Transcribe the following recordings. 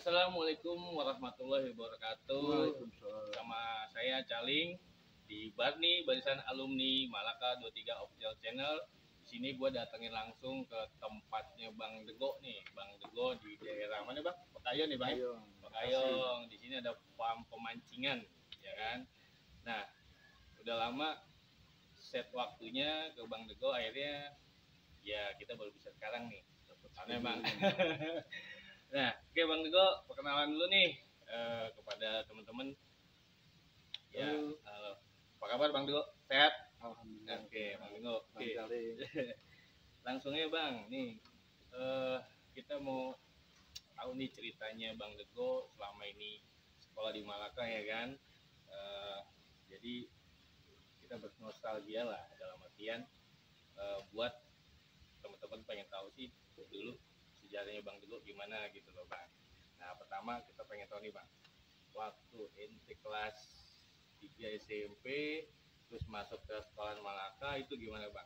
Assalamualaikum warahmatullahi wabarakatuh. Waalaikumsalam. Sama saya Caling di Barni Barisan Alumni Malaka 23 Official Channel. Di sini gue datengin langsung ke tempatnya Bang Dego nih. Bang Dego di daerah mana Bang? Pekayong nih Bang. Pekayong. Di sini ada farm pemancingan, ya kan? Nah, udah lama set waktunya ke Bang Dego, akhirnya ya kita baru bisa sekarang nih. Karena Bang. Nah, oke Bang Dego, perkenalan dulu nih kepada teman-teman. Ya, halo. Apa kabar Bang Dego? Sehat? Alhamdulillah. Oke, Bang Dego. Oke. Caling. Langsung aja Bang, nih kita mau tahu nih ceritanya Bang Dego selama ini sekolah di Malaka, ya kan? Jadi kita bernostalgia lah, dalam artian buat teman-teman pengen tahu sih dulu sejarahnya Bang Dego gimana gitu loh Bang. Nah, pertama kita pengen tahu nih Bang, waktu ente kelas 3 SMP terus masuk ke sekolah Malaka itu gimana Bang?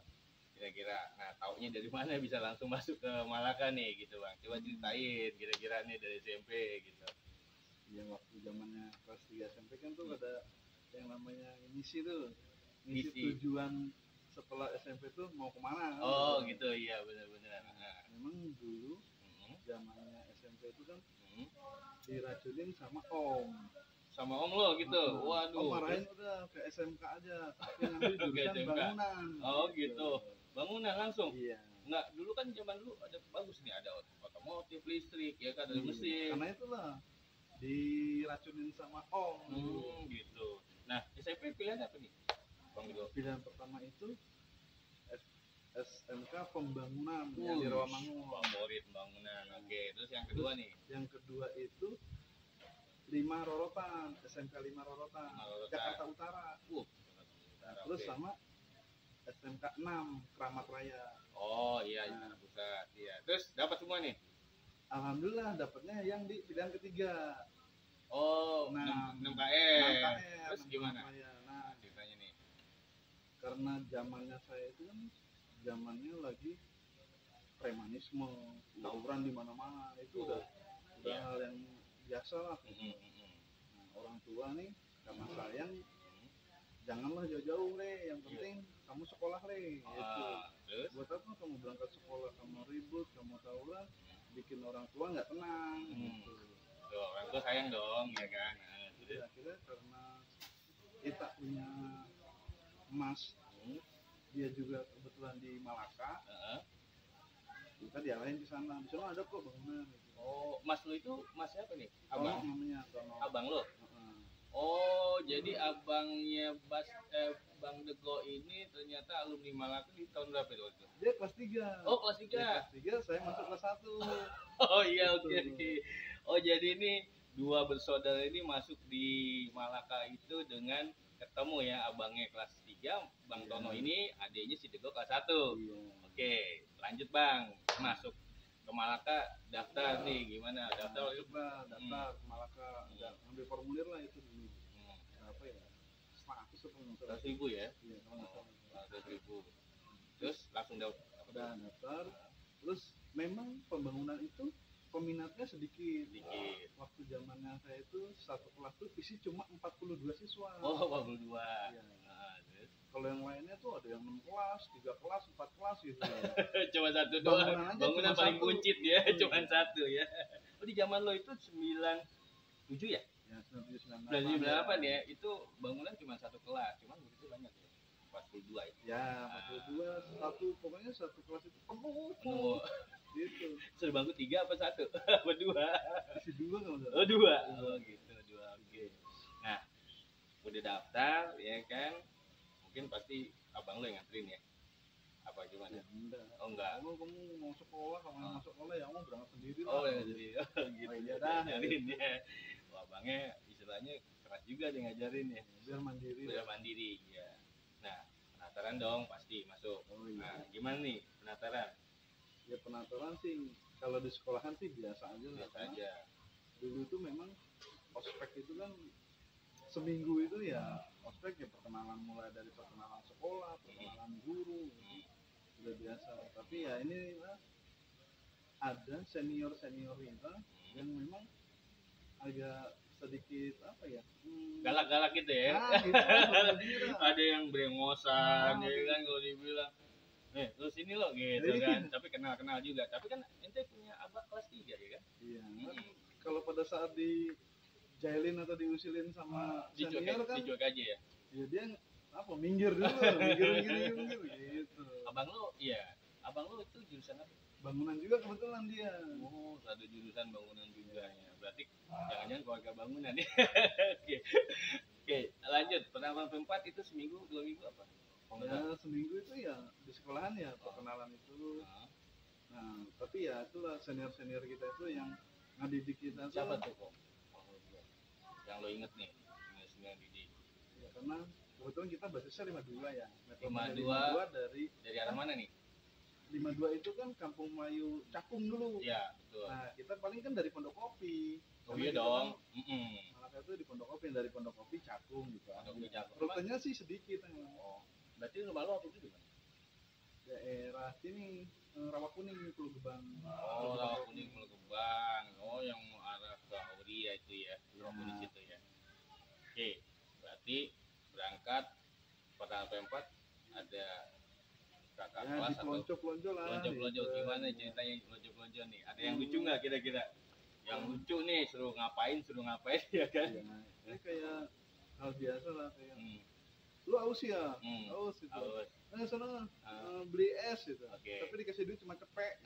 Kira-kira, nah taunya dari mana bisa langsung masuk ke Malaka nih gitu Bang? Coba ceritain kira-kira nih dari SMP gitu. Ya waktu zamannya kelas 3 SMP kan tuh ada yang namanya misi tuh. Misi tujuan setelah SMP tuh mau kemana? Oh gitu, iya benar-benar. Nah, memang dulu zamannya SMP itu kan diracunin sama om. Sama om lo gitu. Waduh. Om marahin udah ke SMK aja, tapi ngambil jurusan bangunan. Oh gitu. Bangunan langsung. Iya. Enggak, dulu kan zaman dulu ada bagus nih, ada otomotif, listrik, ya kan, ada mesin. Karena itulah diracunin sama om. Gitu. Nah, SMP pilihan apa nih Bang Dego? Pilihan pertama itu SMK pembangunan yang di Rawamangun. Favorit bangunan. Oke, terus yang kedua nih. Yang kedua itu 5 Rorotan, SMK 5 Rorotan, Jakarta Utara. Terus sama SMK 6 Kramat Raya. Oh iya, Jakarta Pusat. Iya. Terus dapat semua nih. Alhamdulillah dapatnya yang di pilihan ketiga. Oh, 6 KM. 6 KM. Terus gimana? Nah, ceritanya nih. Karena zamannya saya itu kan zamannya lagi premanisme, tawuran di mana-mana, itu udah hal yang biasa lah. Nah, orang tua nih karena sayang, janganlah jauh-jauh Le, yang penting kamu sekolah Le. Gitu. Buat apa kamu berangkat sekolah, kamu ribut, kamu tawuran, bikin orang tua nggak tenang. Gitu. Tuh, orang tua sayang dong, ya kan. Jadi akhirnya karena kita punya emas, dia juga kebetulan di Malaka, kita diarahin ke sana. Di sana ada kok bangunan. Gitu. Oh, mas lu itu mas siapa nih? Abang namanya. Abang lo? Oh, jadi abangnya Bang Dego ini ternyata alumni Malaka di tahun berapa itu waktu? Dia kelas 3. Oh, kelas 3. Kelas 3, saya masuk kelas 1. Oh iya, oke. Oh, jadi ini dua bersaudara ini masuk di Malaka itu dengan ketemu ya, abangnya kelas 3, Bang Tono ini, adiknya si Dego kelas 1. Oke, lanjut Bang. Masuk ke Malaka, daftar nih gimana? Daftar ke Malaka, ambil formulir lah itu dulu. Berapa ya? 100.000 ya? Iya, 100.000. Terus langsung daftar. Terus memang pembangunan itu peminatnya sedikit. Waktu zamannya saya itu satu kelas tuh isi cuma 42 siswa. Oh, 42. Iya. Kalau yang lainnya tuh ada yang 6 kelas, 3 kelas, 4 kelas gitu. Cuma satu doang. Bangunan paling buncit ya, cuma satu ya. Oh, di zaman lo itu 97 ya? Ya, 97, 98 ya. Itu bangunan cuma satu kelas, cuma begitu banyak ya. 42 ya. Ya, 42 pokoknya satu kelas itu penuh. Gitu. Sudah bangku 3 apa 1? Apa 2? Isi 2 kalau enggak. Oh, 2. Oh, gitu, 2. Oke. Nah, udah daftar ya kan? Mungkin pasti abang lo yang nganterin ya? Apa gimana? Ya, enggak. Oh, enggak. Kamu mau sekolah, kamu masuk sekolah ya kamu berangkat sendiri lah. Oh, ya sendiri. Oh, gitu. Iya dah. Ngajarin ya. Wah, abangnya istilahnya keras juga dia ngajarin ya. Biar mandiri. Biar mandiri, ya. Nah, penataran dong pasti masuk. Oh, iya. Nah, gimana nih penataran? Ya penataran sih kalau di sekolahan sih biasa aja. Biasa aja. Dulu tuh memang ospek itu kan seminggu itu ya ospek ya perkenalan, mulai dari perkenalan sekolah, perkenalan guru, udah biasa. Tapi ya ini ada senior kita yang memang agak sedikit apa ya, galak-galak gitu ya. nah itu lah. Ada yang brengosan Nah, ya kan kalau dibilang terus ini loh gitu Iya. kan, tapi kenal juga, tapi kan ente punya abah kelas 3 ya kan. Iya, kan kalau pada saat dijailin atau diusilin sama senior kan, dicuek aja ya. ya dia apa minggir dulu, minggir gitu. Abang lo itu jurusan apa? Bangunan juga kebetulan dia. Oh, ada jurusan bangunan juga ya. Berarti jangan-jangan keluarga bangunan ya. Oke. Oke, lanjut. Penambahan P4 itu seminggu, 2 minggu apa? Ya seminggu itu ya di sekolahan ya perkenalan itu. Nah, tapi ya itulah senior kita itu yang ngadidik kita. Siapa tuh kok? Yang lo inget nih, senior didik. Ya karena kebetulan kita basisnya 52 ya. 52 dari arah mana nih? 52 itu kan Kampung Melayu Cakung dulu. Iya, betul. Nah, kita paling kan dari Pondok Kopi. Oh iya dong. Malaka itu di Pondok Kopi, dari Pondok Kopi Cakung gitu. Cakung. Rutenya sih sedikit. Oh. Berarti rumah lo waktu itu di mana? Daerah sini Rawakuning, Pulau Gebang. Oh, Rawakuning, Pulau Gebang. Oh, yang arah ke Auria itu ya. Rawakuning situ ya. Oke. Berarti berangkat pada P4 ada kakak Ya, kelas di pelonco-pelonco lah. Pelonco gimana ceritanya pelonco nih? Ada yang lucu nggak kira-kira? Yang lucu nih suruh ngapain ya kan? Ya, ini kayak hal biasa lah kayak lu aus ya, aus itu. Sana beli es gitu. Tapi dikasih duit cuma cepek.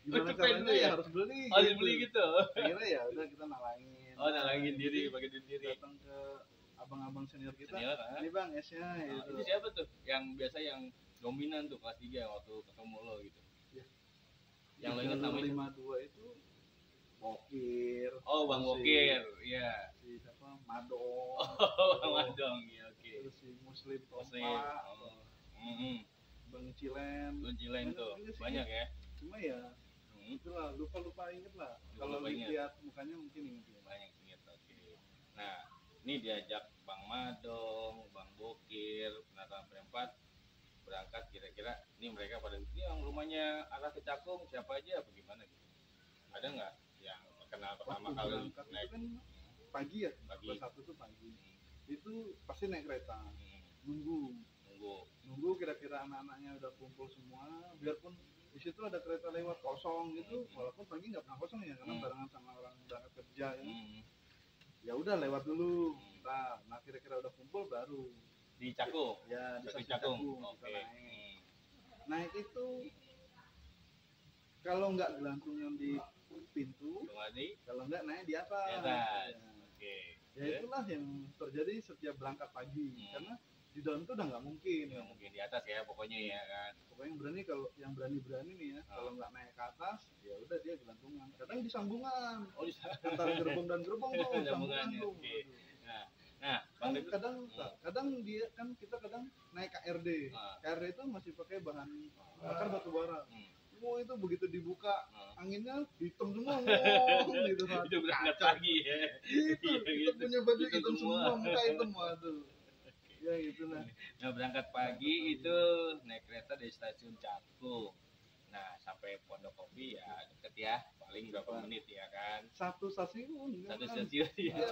Gimana caranya ya harus beli. Harus beli gitu. Akhirnya ya udah kita nalangin. Oh, nalangin diri, pakai duit diri. Datang ke abang-abang senior kita. Ini bang esnya. Gitu. Itu siapa tuh? Yang biasa yang dominan tuh kelas 3 waktu ketemu lo gitu. Ya. Yang lo ingat namanya 52 itu Bokir. Oh, Bang Bokir. Iya. Si siapa? Madong. Oh, Bang Madong. Ya, oke. Terus si Muslim Tompa. Bang Cilen. Bang Cilen tuh. Banyak ya. Cuma ya itulah lupa inget lah. Kalau lihat mukanya mungkin inget ya. Banyak inget. Oke. Nah, ini diajak Bang Madong, Bang Bokir, penata P4 berangkat, kira-kira ini mereka pada ini yang rumahnya arah ke Cakung siapa aja apa gimana gitu, ada nggak yang kenal pertama kali naik? Itu kan pagi ya, pagi. Kelas 1 tuh pagi. Itu pasti naik kereta, nunggu kira-kira anak-anaknya udah kumpul semua, biarpun di situ ada kereta lewat kosong gitu, walaupun pagi nggak pernah kosong ya karena barengan sama orang berangkat kerja ya. Ya udah lewat dulu, nah kira-kira udah kumpul baru di Cakung. Ya, di Cakung. Kita naik. Naik itu kalau nggak gelantungan di pintu, kalau nggak naik di atas. Ya. Ya itulah yang terjadi setiap berangkat pagi. Karena di dalam itu udah nggak mungkin. Nggak mungkin di atas ya pokoknya ya kan. Pokoknya yang berani nih ya. Kalau nggak naik ke atas, ya udah dia gelantungan. Kadang di sambungan. Oh, antara gerbong dan gerbong tuh sambungan tuh. Nah, kadang dia kan kita naik KRD. KRD itu masih pakai bahan bakar batu bara. Oh itu begitu dibuka anginnya hitam semua, gitu kan. Itu berangkat pagi ya. Itu kita punya baju hitam semua, muka hitam tuh. Ya itulah. Nah berangkat pagi itu naik kereta dari stasiun Cakung. Nah sampai Pondok Kopi ya deket ya, paling berapa menit ya kan? Satu stasiun ya,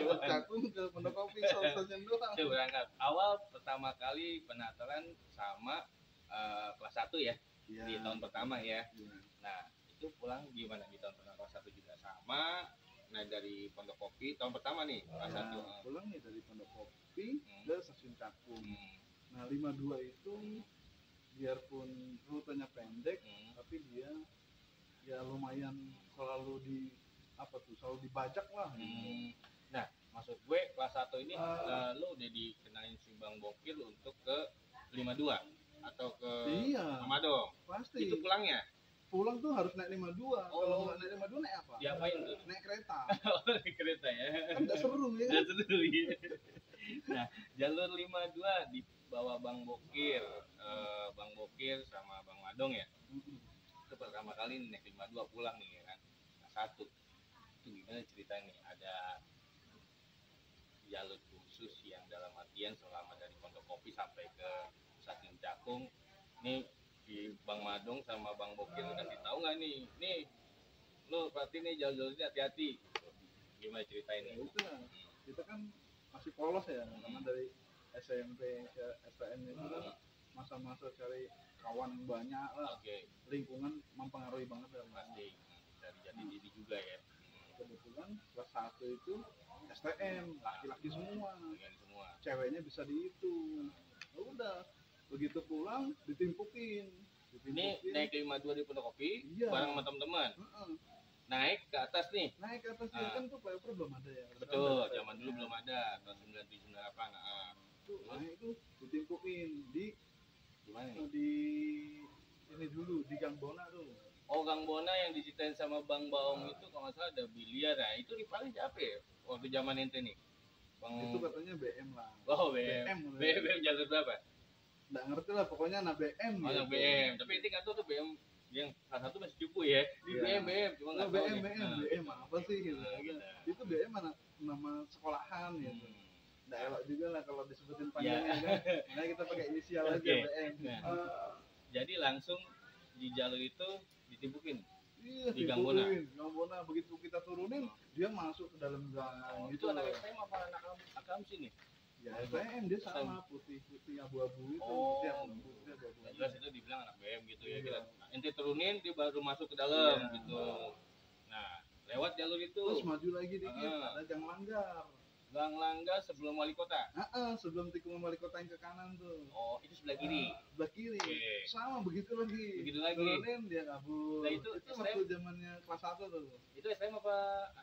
cuma Cakung ke Pondok Kopi stasiun doang. Itu berangkat awal pertama kali penataran sama kelas 1 ya, di tahun pertama ya. Nah itu pulang gimana di tahun pertama kelas 1 juga sama? Nah dari Pondok Kopi tahun pertama nih kelas 1 pulang nih dari Pondok Kopi ke stasiun Cakung. Nah 52 itu biarpun rutenya pendek, tapi dia ya lumayan selalu dibajak lah. Nah maksud gue kelas 1 ini lo udah dikenalin si Bang Bokir untuk ke 52 atau ke Madong? Pasti. Itu pulangnya? Pulang tuh harus naik 52. Kalau nggak naik 52 naik apa? Diapain tuh? Naik kereta. Naik kereta ya. Kan nggak seru ya. Nggak seru ya. Nah jalur 52 di bawah Bang Bokir, sama Bang Madong ya. Itu pertama kali naik 52 pulang nih ya kan. Nah, 1 itu gimana ceritanya nih? Ada jalur khusus yang dalam artian selama dari Pondok Kopi sampai ke stasiun Cakung nih di Bang Madong sama Bang Bokir kasih tahu nggak nih lo berarti nih jalur-jalur ini hati-hati Gimana ceritain Ya nih? itu lah, kita kan masih polos ya, karena dari SMP ke STM itu kan masa-masa cari kawan yang banyak lah, Oke, lingkungan mempengaruhi banget lah. pasti dari jati diri juga ya. Kebetulan kelas 1 itu STM, laki-laki semua, Kalian semua. ceweknya bisa dihitung. Ya udah, begitu pulang ditimpukin. Ini naik 52 di Pondok Kopi Iya. bareng sama teman-teman. Heeh. Naik ke atas nih. Naik ke atas dia kan tuh flyover belum ada ya. Betul, zaman dulu belum ada. Tahun 97 98. Nah, Tuh, naik itu ditimpukin di gimana nih? di ini dulu di Gang Bona tuh. Oh, Gang Bona yang diceritain sama Bang Baong itu kalau nggak salah ada biliar. Nah, itu rivalnya siapa ya? Waktu zaman ente nih. Bang Itu katanya BM lah. Oh, BM. BM jalur berapa? Nggak ngerti lah, pokoknya anak BM. Oh, yang BM. Tapi ente nggak tahu tuh BM yang salah satu masih cupu ya. Di Iya. BM, cuma nggak tahu. BM, nih. BM, Nah, BM apa sih gitu. nah, gitu. Itu BM nama sekolahan gitu. Hmm. Nggak elok juga lah kalau disebutin panjangnya kan. Makanya kita pakai inisial aja Oke. BM. Nah. Jadi langsung di jalur itu ditimpukin. Iya, Di Gang Bona. Gang Bona begitu kita turunin, dia masuk ke dalam gang. Oh, gitu itu anak loh. STM apa anak Akamsi nih? Ya, STM dia sama putih abu-abu itu. Oh. Putih abu-abu. Nggak jelas itu dibilang anak BM gitu ya. Iya. Kita ente turunin dia baru masuk ke dalam Iya. gitu. Nah, lewat jalur itu. Terus maju lagi dikit, Ah. ada Gang Langgar. Gang Langga sebelum wali kota. Sebelum tikungan wali kota yang ke kanan tuh. Oh, itu sebelah kiri. Sebelah kiri. Oke. Sama begitu lagi. Begitu lagi. Turunin dia kabur. Nah, itu waktu zamannya kelas 1 tuh. Itu STM apa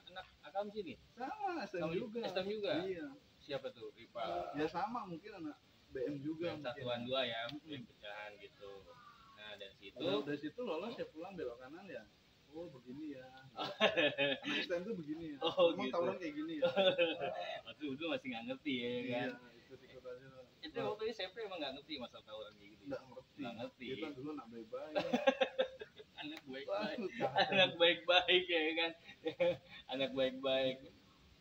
anak Akamsi nih? Sama, STM Sama juga. STM juga? Iya. Siapa tuh? Rival. Ya sama, mungkin anak BM juga. Yang satuan dua ya, yang pecahan gitu. Nah, dari situ Dari situ lolos ya pulang belok kanan ya. Oh begini ya. Anak STM tuh begini ya. Oh, Emang gitu. tawuran kayak gini ya. waktu dulu masih nggak ngerti ya kan. Iya, ikut aja lah. Itu waktu SMP emang nggak ngerti masalah tawuran kayak gitu. Nggak ngerti. Nggak ngerti. Kita dulu anak bebas. Anak baik-baik. Anak baik-baik ya kan. Anak baik-baik.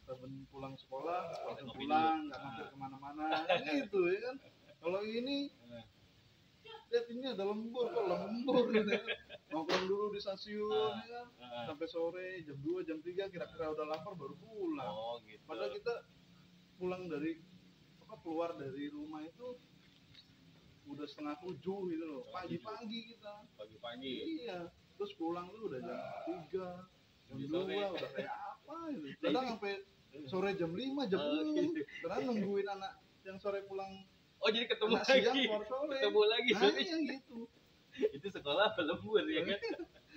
Temen pulang sekolah, langsung Kopi pulang, dulu. nggak mampir kemana-mana. Gitu ya kan. Kalau ini lihat ini ada lembur kok lembur gitu ya. Nongkrong dulu di stasiun ya kan. Sampai sore jam 2 jam 3 kira-kira udah lapar baru pulang. Oh gitu. Padahal kita pulang dari keluar dari rumah itu udah 6:30 gitu loh. Pagi-pagi kita. Pagi-pagi. Iya. Terus pulang tuh udah jam 3 jam Di 2 sore. udah kayak apa gitu. Kadang sampai sore jam 5 jam 6 karena nungguin anak yang sore pulang. Oh jadi ketemu Anak lagi. siang keluar sore. Ketemu lagi. Nah, iya gitu. Itu sekolah apa lembur ya kan?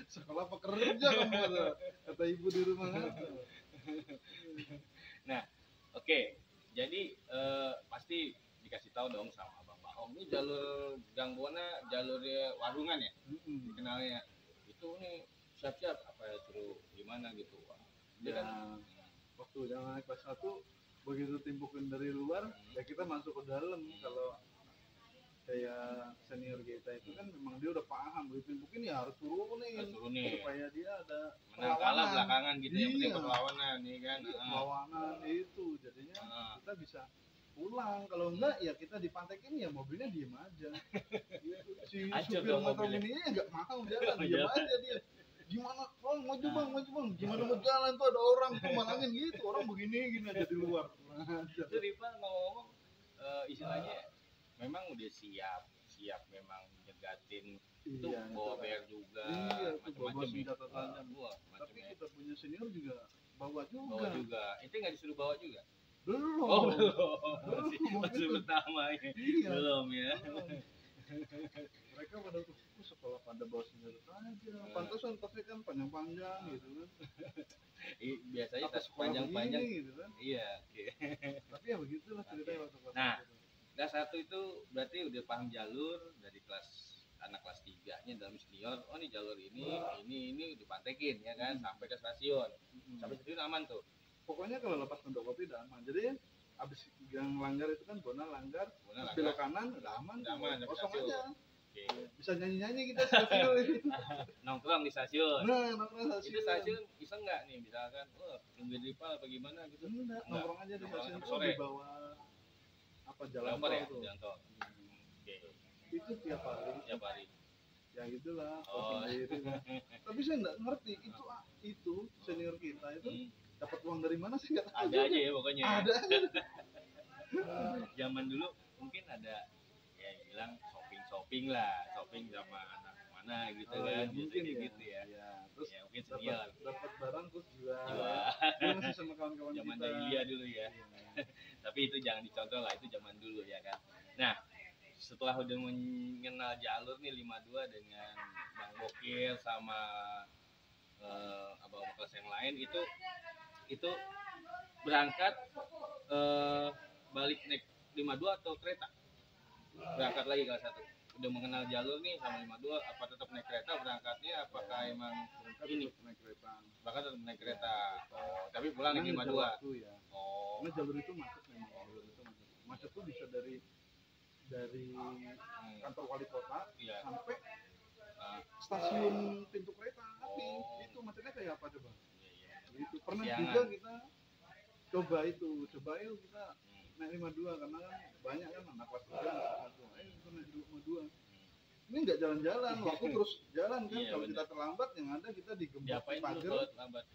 Sekolah pekerja kamu kata ibu di rumah kan. Nah, oke. Jadi pasti dikasih tahu dong sama Bang Baong. Ini jalur Gang Bona, jalurnya warungan ya, dikenalnya. Itu nih siap-siap apa ya suruh gimana gitu. Wah, dia Ya, kan waktu zaman kelas 1 begitu timpukin dari luar, ya kita masuk ke dalam. Kalau kayak senior kita itu kan memang dia udah paham begitu timpukin ya harus turunin turunin. supaya dia ada Menang kalah belakangan gitu yang penting Iya. perlawanan nih kan. perlawanan itu jadinya kita bisa pulang. Kalau enggak ya kita dipantekin ya mobilnya diem aja. Gitu. Si Hancur supir dong motor mobilnya. mininya nggak mau jalan, Oh, diem jalan. aja dia. Gimana bang, maju bang, gimana mau jalan tuh ada orang tuh malangin gitu, orang begini gini aja di luar. Itu Riva ngomong istilahnya memang udah siap memang nyegatin itu Iya, bawa itu BR juga Iya, itu bawa macam-macam senjata tajam. Tapi kita punya senior juga bawa bawa juga. juga itu nggak disuruh bawa juga Belum. oh belum masih gitu. pertama ya Iya. belum ya Mereka pada tuh sekolah pada bawa senjata aja. Pantesan tasnya kan panjang-panjang gitu kan. biasanya Apa tas sekolah panjang-panjang begini gitu kan. iya oke. Tapi ya begitulah ceritanya waktu kelas Nah. satu. Kelas 1 itu berarti udah paham jalur dari anak kelas 3-nya dalam senior. Oh nih jalur ini dipantekin ya kan sampai ke stasiun. Sampai stasiun aman tuh. Pokoknya kalau lepas Pondok Kopi udah aman. Jadi abis yang langgar itu kan Bona langgar, Bona terus belok kanan udah aman. Udah aman, sampai Kosong stasiun. aja. Oke. Bisa nyanyi-nyanyi kita stasiun itu. Nongkrong di stasiun. Nah, nongkrong stasiun. Itu stasiun bisa nggak nih misalkan, nungguin rival apa gimana gitu? Enggak, nongkrong aja di Nongkrong stasiun sampai tuh sore. di bawah apa jalan Jalan ya, tol tuh. jalan tol. Oke. Itu tiap hari. Tiap hari. Ya gitulah, Oh. sendiri lah. Tapi saya nggak ngerti itu senior kita itu Hmm. dapat uang dari mana sih nggak tahu. Ada aja ya pokoknya. Ada aja. Zaman dulu mungkin ada ya bilang shopping lah, shopping sama anak mana gitu Oh, kan, ya, biasanya mungkin kayak ya. gitu ya. Ya, terus Ya mungkin senior. dapat barang terus jual. Jual. Jual masih sama kawan-kawan Zaman kita. jahiliyah dulu ya. Iya. Tapi itu jangan dicontoh lah, itu zaman dulu ya kan. Nah, setelah udah mengenal jalur nih 52 dengan Bang Bokir sama abang kelas yang lain itu berangkat balik naik 52 atau kereta? Berangkat lagi kelas 1. Udah mengenal jalur nih sama 52, apa tetap naik kereta berangkatnya, apakah emang ini naik kereta. bahkan tetap naik kereta? Oh, tapi pulang naik Karena 52. waktu ya. Oh, Karena jalur itu macet memang. Jalur itu macet. Macet tuh bisa dari kantor wali kota iya. sampai Ah, stasiun pintu kereta api. Oh. Itu macetnya kayak apa coba? iya. Itu pernah Kesiangan. juga kita coba yuk kita Hmm. naik 52 karena kan banyak kan anak kelas 3 anak kelas 1. Ayo kita naik 52. Hmm. Ini nggak jalan-jalan, waktu terus jalan kan. Iya, Kalau bener. kita terlambat yang ada kita digembok Diapain dulu pagar. kalau lambat?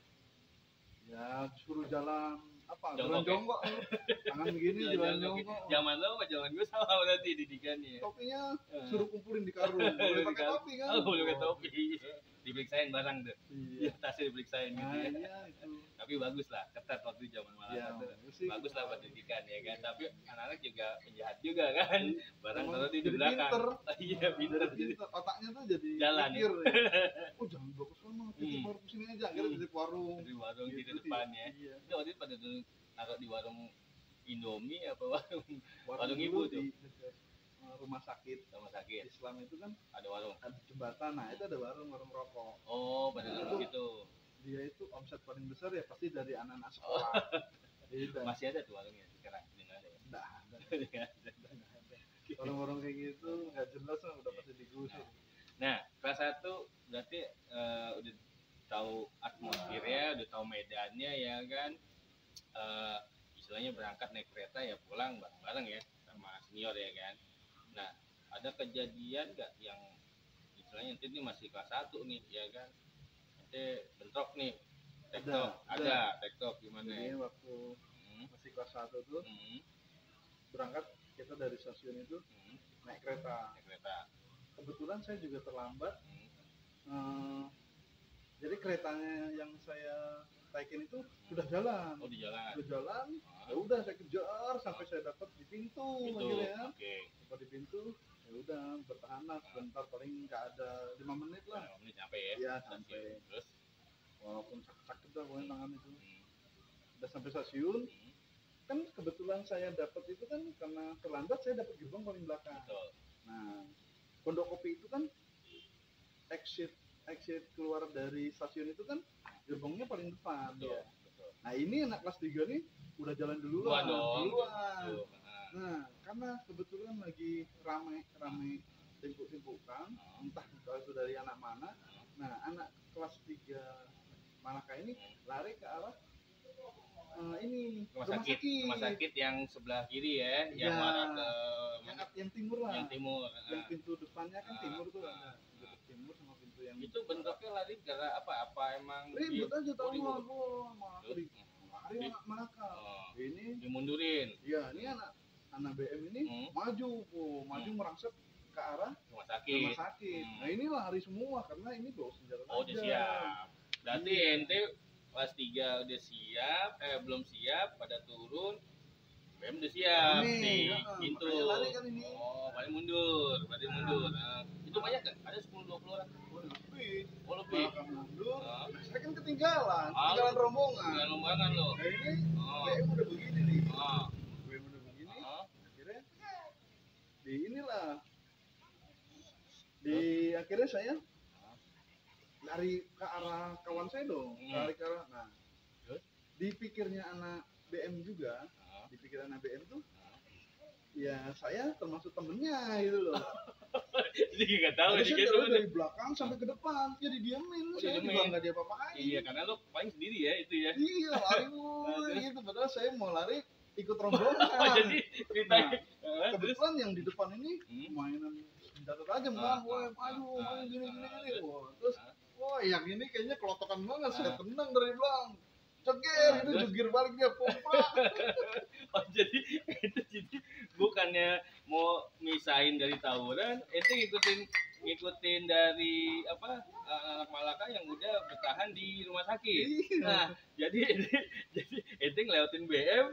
Ya suruh jalan apa? Jongkok, Jalan jongkok. Tangan begini jalan jongkok. Zaman lo sama zaman gue sama berarti didikannya. Topinya Eh. suruh kumpulin di karung. Boleh pakai topi kan? Oh, boleh pakai topi. Diperiksain barang tuh. Iya. Tasnya diperiksain gitu Nah, ya. iya itu. Tapi bagus lah, ketat waktu zaman malam Ya, itu. sih. Bagus lah buat didikan ya kan. Tapi anak-anak juga penjahat juga kan. Barang Emang taruh di jadi belakang. pinter. Iya, pinter. Dari pinter. Otaknya tuh jadi Jalan, mikir ya. Oh jangan bawa ke sana, titip Hmm. warung sini aja. Akhirnya titip warung. Di warung di Gitu sih. depan ya. Iya. Itu waktu itu pada dulu taruh di warung Indomie apa warung Warung dulu ibu tuh. di dekat rumah sakit sama sakit. Islam itu kan Ada warung. ada jembatan. Nah itu ada warung rokok. Oh, pada dulu gitu. Dia itu omset paling besar ya pasti dari anak-anak sekolah. Beda. Masih ada tuh warungnya sekarang. Ini nggak ada ya. Nggak ada. Nggak ada. Nggak ada. Warung-warung kayak gitu nggak jelas lah udah pasti digusur. Nah, kelas 1 berarti udah tahu atmosfernya, udah tahu medannya ya kan. Istilahnya berangkat naik kereta ya pulang bareng-bareng ya sama senior ya kan. Nah, ada kejadian nggak yang istilahnya nanti ini masih kelas 1 nih ya kan. Nanti bentrok nih. Tektok, ada tektok gimana Jadi ya? waktu masih kelas 1 tuh berangkat kita dari stasiun itu naik kereta. Naik kereta. Kebetulan saya juga terlambat. Hmm. Jadi keretanya yang saya naikin itu sudah jalan. Oh, di jalan. Sudah jalan. Ah, Ya udah saya kejar sampai saya dapat di pintu Itu. akhirnya. Oke. Dapat di pintu. Ya udah bertahan lah sebentar paling nggak ada 5 menit lah. Nah, menit sampai ya. Iya, Stasiun. sampai. Terus Walaupun sakit lah pokoknya tangan itu. hmm, Udah sampai stasiun. hmm, Kan kebetulan saya dapat itu kan karena terlambat saya dapat gerbong paling belakang. betul. Nah, Pondok Kopi itu kan exit keluar dari stasiun itu kan gerbongnya paling depan. Betul. Ya. Betul. Nah, ini anak kelas 3 nih udah jalan Duluan duluan. dong. Duluan. Tuh, Nah, karena kebetulan lagi rame timpuk-timpukan, entah itu dari anak mana. Nah, anak kelas 3 Malaka ini lari ke arah ini rumah sakit yang sebelah kiri ya, yang Ya. arah ke yang timur lah. yang timur. Yang pintu depannya kan timur tuh Ah. ada. Pintu timur sama pintu yang Itu bentuknya lari gara apa? Apa emang ribut aja tahu ribut. mah gua malah Terus? lari anak Malaka. Oh, Ini dimundurin ya ini anak BM ini maju merangsek ke arah rumah rumah sakit. sakit. Hmm. Nah ini lari semua karena ini bawa senjata Oh, udah tajam. siap. Berarti Iya. ente kelas 3 udah siap, belum siap pada turun. BM udah siap Nih, di ya, pintu. makanya lari kan ini. Oh, paling mundur, berarti mundur. Nah, itu banyak kan? Ada 10-20 orang. Oh, lebih. Oh, lebih. Belakang mundur. Ah. Nah, saya kan ketinggalan Ah, rombongan. Dengan lombangan lo. Nah ini Oh. BM udah begini nih. Ah. BM udah begini. Ah. Akhirnya di inilah akhirnya saya lari ke arah kawan saya dong. Lari ke arah. Nah, Terus? dipikirnya anak BM juga. Ah. Dipikir anak BM tuh ya saya termasuk temennya gitu loh. Jadi nggak tahu Jadi nih saya gitu. jalan dari belakang sampai ke depan, ya didiemin, Oh, saya didiemin. juga nggak diapa-apain. Iya, karena lo paling sendiri ya itu ya. Iya, lari woy, gitu. Padahal saya mau lari ikut rombongan. Oh, jadi ceritanya. Terus Kebetulan yang di depan ini mainan senjata tajam kan, wah maju gini. Wah, terus wah yang ini kayaknya kelotokan banget, saya tendang dari belakang. ceger itu jungkir balik dia pompa. Oh jadi jadi bukannya mau misahin dari tawuran, itu ngikutin dari apa anak Malaka yang udah bertahan di rumah sakit. Iya. Nah jadi itu ngelewatin BM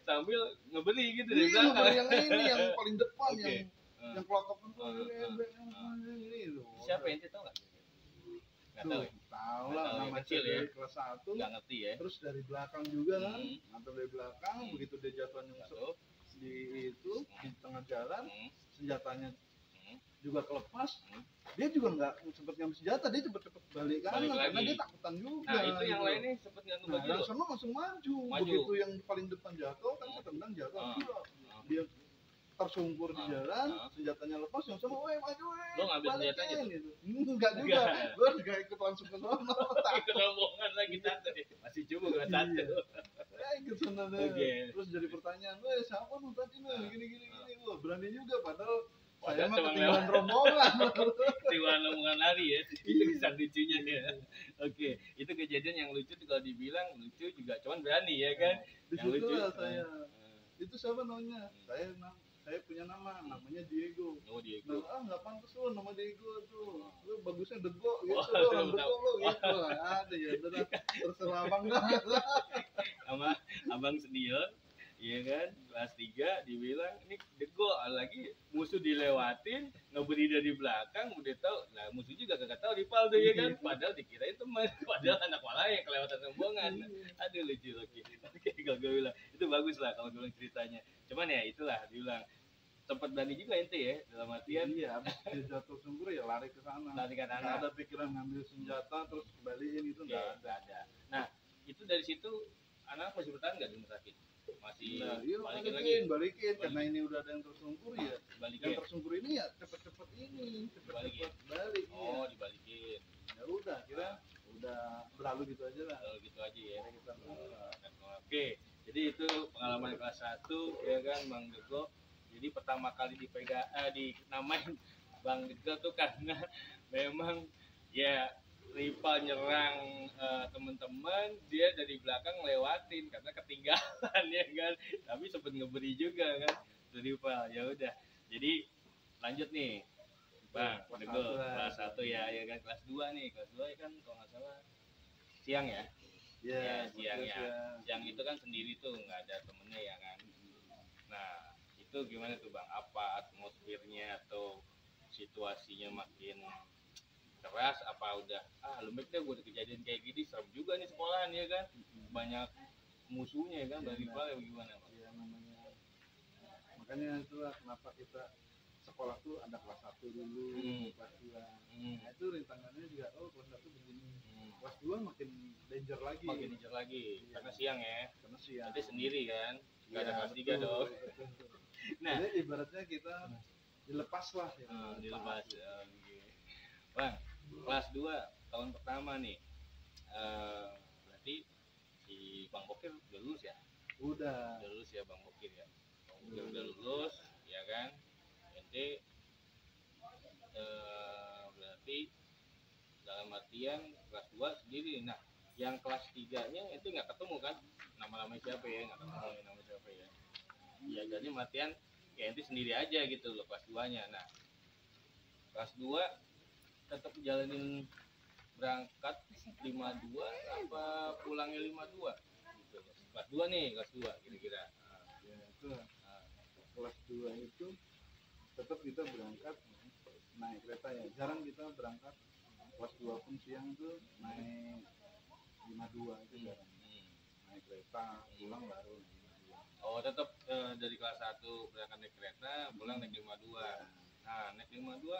sambil ngebeli gitu di Iya, belakang. yang ini yang paling depan Oke. yang kelotokan tuh ini loh. Siapa ente tahu nggak? Nggak tahu. Ya? Tahu Nggak lah, tahu ya, nama kecil ya. dari kelas 1. Nggak ngerti ya. Terus dari belakang juga kan, nganter dari belakang, Hmm. begitu dia jatuh nyungsep Satu. di itu di tengah jalan, Hmm. senjatanya Hmm. juga kelepas. Hmm. Dia juga nggak sempet ngambil senjata, dia cepet-cepet balik kanan Balik karena lagi. dia takutan juga. Nah itu yang gitu. lainnya sempet nggak Nah, ngebagi yang lo. sana langsung maju. Maju. Begitu yang paling depan jatuh kan ketendang jatuh. Dia tersungkur di jalan, senjatanya lepas, yang sama, weh maju weh. Lo ngambil balikin," senjatanya tuh? gitu. Enggak juga, gue juga ikut langsung ke sana. Ikut rombongan lagi tante masih cuma gua satu. Ikut sana deh. Oke. Terus jadi pertanyaan, weh siapa lu tadi nih, gini. Wah berani juga, padahal saya Padahal mah cuma ketinggalan rombongan. Tiwan omongan lari ya, itu kisah lucunya ya. Oke, itu kejadian yang lucu tuh kalau dibilang lucu juga, cuman berani ya kan. Di Yang lucu. situ lah saya. Itu siapa namanya? Saya punya namanya Diego. Oh Diego. Nah, nggak pantas lu nama Diego tuh. Lu bagusnya Dego gitu, Wah, lu orang tahu. Dego lu gitu. Ada ya, udah terserah abang dah. Sama abang senior, iya kan, kelas 3 dibilang ini Dego lagi musuh dilewatin, ngeberi dari belakang, udah tahu, nah musuh juga kagak tahu rival tuh ya kan, padahal dikirain teman, padahal anak malah yang kelewatan rombongan. Aduh lucu. Oke, kalau gue bilang itu bagus lah kalau gue bilang ceritanya. Cuman ya itulah dibilang sempat berani juga ente ya dalam artian Iya, abis dia jatuh sungkur ya lari ke sana. lari ke Nggak anak. ada pikiran ngambil senjata terus kembaliin itu nggak Nggak ada. Nah itu dari situ anak masih bertahan nggak di rumah sakit? Masih Nah, iya balikin lagi. balikin karena ini udah ada yang tersungkur ya. Balikin. Yang tersungkur ini ya cepet-cepet Balikin. balik. Oh Iya. dibalikin. Ya udah, kira udah berlalu gitu aja lah. Kalau gitu aja ya. Kita Oke, jadi itu pengalaman kelas 1 ya kan Bang Dego. Jadi pertama kali dinamain Bang Dego tuh karena memang ya rival nyerang teman-teman, dia dari belakang lewatin karena ketinggalan ya kan. Tapi sempet ngeberi juga kan rival. Ya udah. Jadi lanjut nih. Bang Dego kelas 1 ya kan kelas 2 nih. Kelas 2 ya kan kalau nggak salah siang ya. Ya, siang ya. Siang itu kan sendiri tuh, nggak ada temennya ya kan. Nah, itu gimana tuh Bang? Apa atmosfernya atau situasinya makin keras? Apa udah, lembek deh gue udah kejadian kayak gini, serem juga nih sekolahan ya kan? Banyak musuhnya ya kan, dari rival ya gimana Bang? Ya namanya. Makanya itulah kenapa kita sekolah tuh ada kelas 1 dulu, kelas 2. Nah itu rintangannya juga, kelas 1 begini. Kelas 2 makin danger lagi. Makin danger lagi, karena siang ya. Karena siang. Nanti sendiri kan, nggak ada kelas 3 betul, dong. betul. Nah, jadi ibaratnya kita dilepas lah. Ya, dilepas. Bang, kelas 2 tahun pertama nih, berarti si Bang Bokir udah lulus ya? Udah Lulus ya Bang Bokir ya? Udah lulus, ya kan? Ente berarti dalam artian kelas 2 sendiri. Nah, yang kelas 3-nya itu nggak ketemu kan? Nama-namanya siapa ya? Nggak ketemu nama siapa ya? Ya jadi matian ya ente sendiri aja gitu loh kelas 2-nya. Nah, kelas 2 tetap jalanin berangkat 52 apa pulangnya 52 gitu. Kelas 2 nih, kelas 2 kira-kira. ya itu kelas 2 itu tetap kita berangkat naik kereta ya. Jarang kita berangkat kelas 2 pun siang tuh naik 52 itu jarang. Naik kereta pulang baru naik 52. Oh, tetap dari kelas 1 berangkat naik kereta, pulang naik 52. Nah, naik 52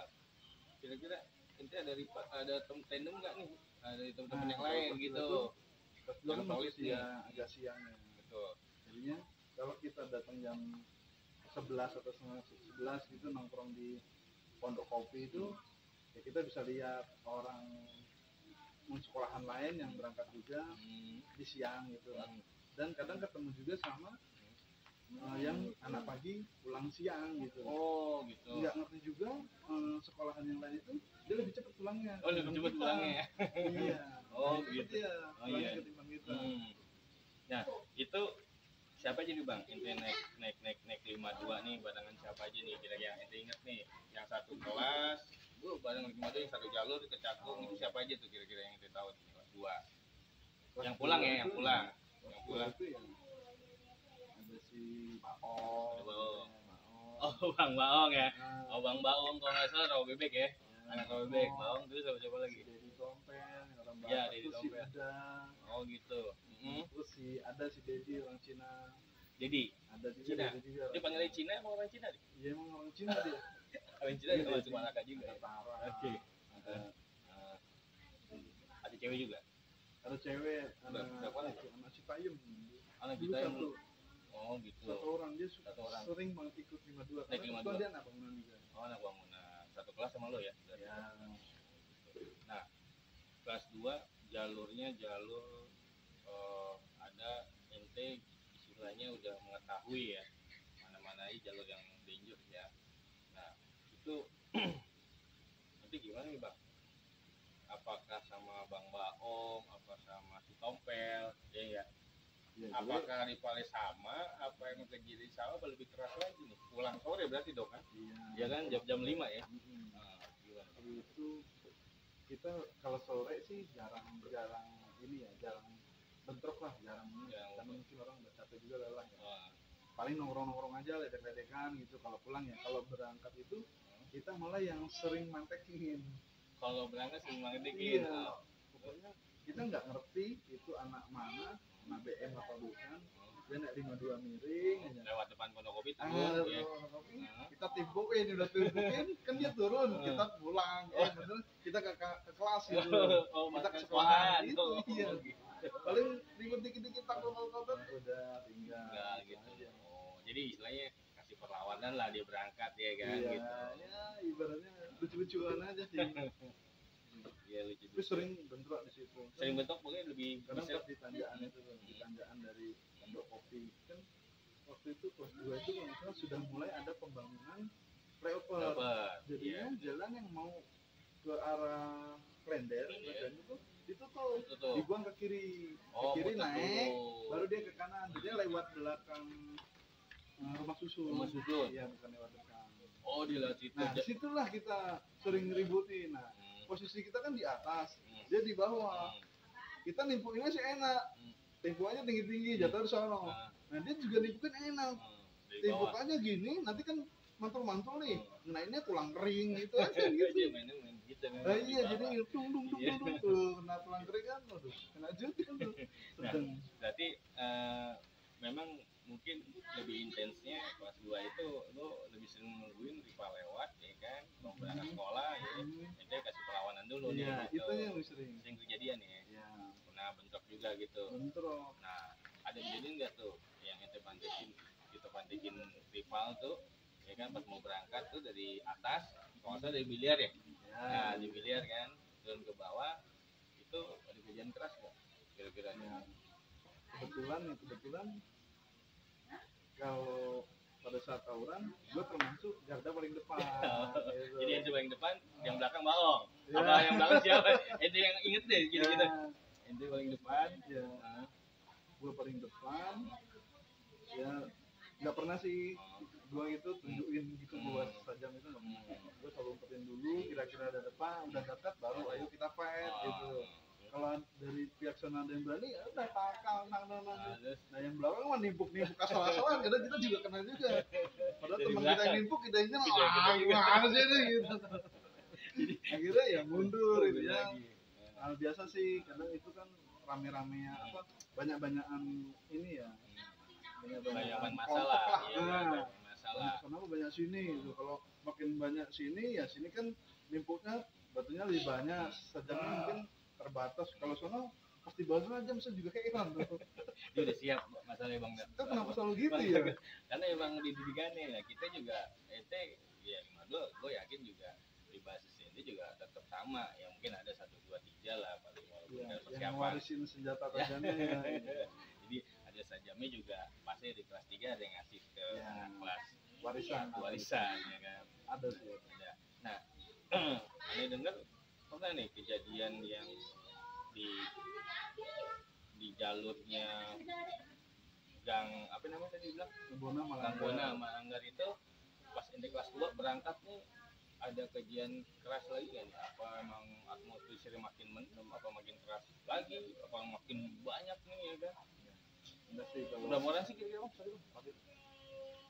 kira-kira ente ada tandem nggak nih? Ada teman-teman yang lain gitu. Kelas 2 kan Solid masih agak siang ya. Betul. Jadinya kalau kita datang jam 11 atau setengah 11 gitu nongkrong di pondok kopi itu ya kita bisa lihat orang sekolahan lain yang berangkat juga di siang gitu. Dan kadang ketemu juga sama yang anak pagi pulang siang gitu. Oh gitu. Nggak ngerti juga sekolahan yang lain itu dia lebih cepat pulangnya. Oh lebih cepat pulangnya ya. Iya. Oh Lebih gitu. cepet dia Oh pulangnya iya. ketimbang kita. Nah itu siapa aja nih bang? Ente naik 52 nih barengan siapa aja nih? Kira yang ente inget nih? Yang satu kelas, bareng 52 yang satu jalur ke Cakung itu siapa aja tuh kira-kira yang ente tahu nih? Kelas 2 yang pulang ya, yang pulang. Yang pulang itu yang ada si Baong. Oh Bang Baong ya. Oh Bang Baong kalau nggak salah rawa bebek ya. Anak rawa bebek. Baong terus siapa lagi? Dedi Tompel, orang Ya, Batak Dedi tuh si Tompel. Uda. Oh gitu. Terus ada si Dedi orang Cina. Jadi Ada juga Cina. Dedi juga. Dia panggilnya Cina emang orang Cina? Iya emang orang Cina dia. Orang Cina juga masuk Malaka juga. Oke. Ada cewek juga. Ada cewek, anak Cipayung. Anak kita yang oh gitu. Satu orang dia sering banget ikut 52. Naik 52. Dia anak bangunan juga. Oh anak bangunan. Satu kelas sama lo ya? Ya. Nah kelas 2 jalurnya jalur ada ente istilahnya udah mengetahui ya mana-mana aja jalur yang dangerous ya. Nah itu nanti gimana nih bang? Apakah sama Bang Baong, apa sama si Tompel, ya? Apakah rivalnya sama, apa yang kejadian sama, apa lebih keras lagi nih? Pulang sore berarti dong kan? Iya kan jam 5 ya? Nah, gimana? Itu kita kalau sore sih jarang ini ya, jarang bentrok lah, jarang karena mungkin orang udah capek juga lelah ya. Paling nongkrong aja, ledek-ledekan gitu kalau pulang ya. Kalau berangkat itu kita malah yang sering mantekin. Kalau berangkat sering mantekin. Iya. Pokoknya kita nggak ngerti itu anak mana, anak BM apa bukan. Dia naik 52 miring aja. Lewat depan Pondok Kopi tuh. Ya. Kita timbukin, udah timbukin kan dia turun, kita pulang. Bener, kita ke kelas gitu. Kita ke sekolahan itu. Iya. Paling ribut dikit-dikit takut-takutan udah tinggal gitu. Oh, jadi istilahnya kasih perlawanan lah dia berangkat ya kan gitu. Ya, ibaratnya lucu-lucuan aja sih. Iya lucu. Tapi sering bentrok di situ. Sering bentrok pokoknya lebih karena pas di tanjakan itu, di tanjakan dari Pondok Kopi kan waktu itu kelas 2 itu kalau misalnya sudah mulai ada pembangunan flyover. Jadinya jalan yang mau ke arah Klender itu tuh dibuang ke kiri. Ke kiri naik, baru dia ke kanan. Dia lewat belakang rumah susun. Iya, bukan lewat depan. Oh, di lewat situ. Nah, disitulah kita sering ributin. Nah, posisi kita kan di atas, dia di bawah. Kita nimpuinnya sih enak. Timpuannya tinggi-tinggi, jatuh di sono. Nah, dia juga nimpuin enak. Timpukannya gini, nanti kan mantul-mantul nih. Naiknya tulang kering gitu aja gitu. Nah, iya, jadi dung tuh kena tulang kering kan, aduh, kena juga tuh. Berarti memang mungkin lebih intensnya kelas 2 itu lo lebih sering nungguin rival lewat ya kan, mau berangkat sekolah ya, ente kasih perlawanan dulu nih. Itu yang sering kejadian ya. Pernah bentrok juga gitu. Nah, ada kejadian nggak tuh yang ente pantekin rival tuh ya kan pas mau berangkat tuh dari atas, kalau nggak salah dari biliar ya. Nah di biliar kan turun ke bawah itu ada kejadian keras nggak kira-kira? Kebetulan kalau pada saat tawuran gue termasuk garda paling depan. Gitu. Jadi yang paling depan, yang belakang Baong. Apa yang belakang siapa? Itu yang inget deh gitu-gitu. Ente paling depan ya. Gue paling depan ya, nggak pernah sih gue itu tunjukin gitu buat sajam itu nggak pernah. Gue selalu umpetin dulu, kira-kira ada depan, udah dekat baru ayo kita fight gitu. Kalau dari pihak sana ada yang berani, ya udah takal, nah yang belakang mah nimpuk asal-asalan, kadang kita juga kena juga. Padahal teman kita yang nimpuk, kita yang gimana sih ini gitu. Akhirnya ya mundur gitu ya. Nah, biasa sih, kadang itu kan rame-rame apa, banyak-banyakan ini ya. Banyak masalah. Kenapa banyak sini gitu. Kalau makin banyak sini ya sini kan nimpuknya batunya lebih banyak, sajamnya mungkin terbatas. Kalau sono pasti bahasanya jam saya juga kayak tuh. Dia udah siap masalahnya bang. Kita kenapa selalu gitu ya? Karena emang dididikannya lah. Kita juga ya gue yakin juga di basis ini juga tetap sama. Ya mungkin ada 1, 2, 3 lah paling walaupun persiapan. Yang warisin senjata tajamnya ya. Jadi ada sajamnya juga pasti di kelas 3 ada yang ngasih ke anak kelas warisan ya kan. Ada sih. Nah, aneh dengar pernah nih kejadian yang di jalurnya Gang apa namanya tadi bilang Bona Gang Bona sama Anggar itu pas ente kelas 2 berangkat nih ada kejadian keras lagi kan? Apa emang atmosfernya makin mendem, apa makin keras lagi, apa makin banyak nih ya kan? Enggak sih kalau Berapa orang sih kira-kira Bang? Sorry, Bang.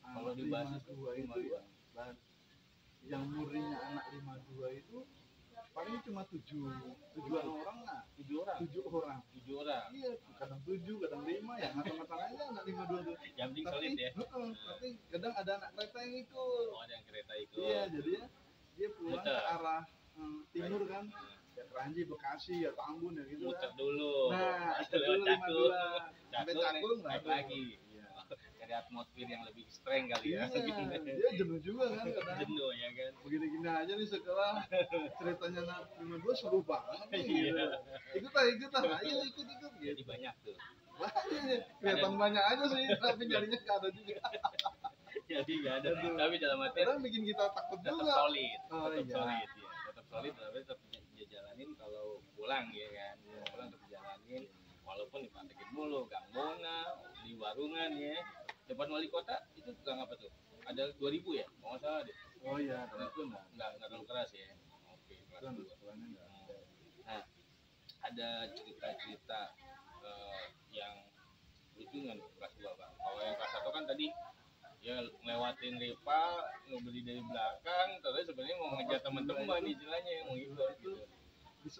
Kalau di basis 52 itu ya, yang murinya anak 52 itu paling cuma 7 orang lah. 7 orang. 7 orang. 7 orang. Iya, kadang 7, kadang 5 ya, ngata-ngataan aja anak 52 tuh. Yang penting solid ya. Tapi kadang ada anak kereta yang ikut. Oh, ada yang kereta ikut. Iya, jadi ya dia pulang Muter. ke arah timur kan. Ya Keranji, Bekasi, ya Tambun ya gitu Muter kan. dulu. Nah, itu lewat dulu Cakung. 52. Sampai Cakung naik lah. lagi. Iya. Cari atmosfer yang lebih strength kali ya. Iya, dia jenuh juga kan kadang. Jenuh ya kan. Begini-gini aja nih setelah ceritanya anak 52 seru banget nih. Iya. Gitu. Ikut ayo ikut Jadi gitu. banyak tuh. Banyak, kelihatan banyak aja sih, tapi jadinya nggak ada juga. Jadi nggak ada. Aduh. Tapi dalam artian Kadang bikin kita takut tetap juga. solid. Oh, Tetap iya. solid ya. Tetap solid tapi tetap dijalanin kalau pulang ya kan. Iya. Pulang tetap dijalanin walaupun dipantekin mulu, Gang Bona, di warungan ya. Depan wali kota itu gang apa tuh? Ada 2000 ya? Kalau nggak salah deh. Oh iya, karena itu enggak. Nggak terlalu keras ya. Oke, kelas Kan 2. sekolahnya enggak. Nah, ada cerita-cerita yang lucu nggak nih kelas 2 Bang? Kalau yang kelas 1 kan tadi ya ngelewatin rival, ngebeli dari belakang, terus sebenarnya mau ngejar teman-teman istilahnya yang mau ikut gitu.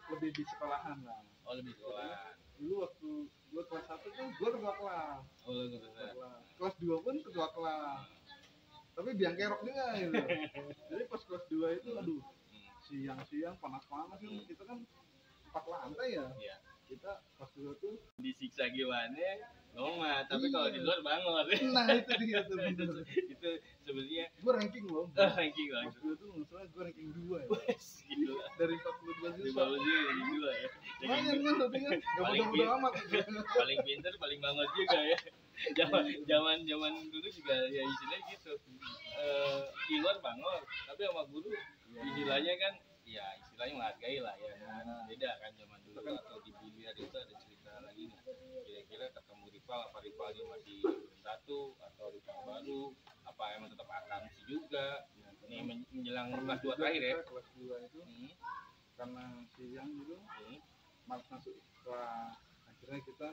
Lebih di sekolahan lah. Oh, lebih sekolah. Dulu waktu gua kelas 1 tuh gua ketua kelas. Oh, lu gitu. Kelas 2 pun ketua kelas. Tapi biang kerok juga gitu. Jadi pas kelas 2 itu aduh, siang-siang panas-panas kan kita kan 4 lantai ya. Iya. Kita kelas 2 tuh Disiksa gimana? Lompat, tapi kalau di Iya. luar bangor. nah itu dia tuh bener. Itu sebenarnya Gua ranking loh. ranking Kelas langsung. 2 tuh masalah gua ranking 2 ya. Gitu. Dari 42 Di siswa. bawah sih ranking 2 ya. Lumayan kan tapi kan enggak Paling bodoh amat. Paling pinter, paling bangor juga ya. Zaman dulu juga ya istilahnya gitu. Di luar bangor, tapi sama guru istilahnya kan ya istilahnya menghargai lah ya. Beda kan zaman dulu atau di biliar itu ada cerita lagi nggak? Kira-kira ketemu rival apa rivalnya masih satu atau rival baru apa emang tetap akamsi juga? Ini menjelang kelas 2 terakhir ya. Kelas 2 itu karena siang gitu Hmm. malas masuk kelas, akhirnya kita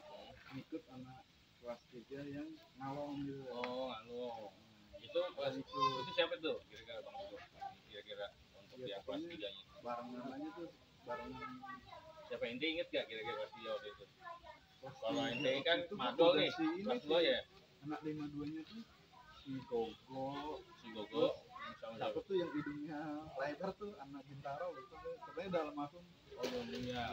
ngikut anak kelas 3 yang ngalong gitu. Oh, halo. Itu kelas itu siapa tuh? Kira-kira Bang Teguh? Kira-kira untuk Ya, yang kelas pokoknya 3-nya. barengan aja tuh, barengan Siapa ente inget gak kira-kira kelas 3 waktu itu? kelas Kalau 3. ente kan Itu madol udah nih, si ini kelas sih, 2 ya? anak 52-nya tuh si Gogo, Si Gogo sama siapa siapa? tuh yang hidungnya lebar tuh anak Bintaro gitu, katanya dalam masuk. Oh, Dominia.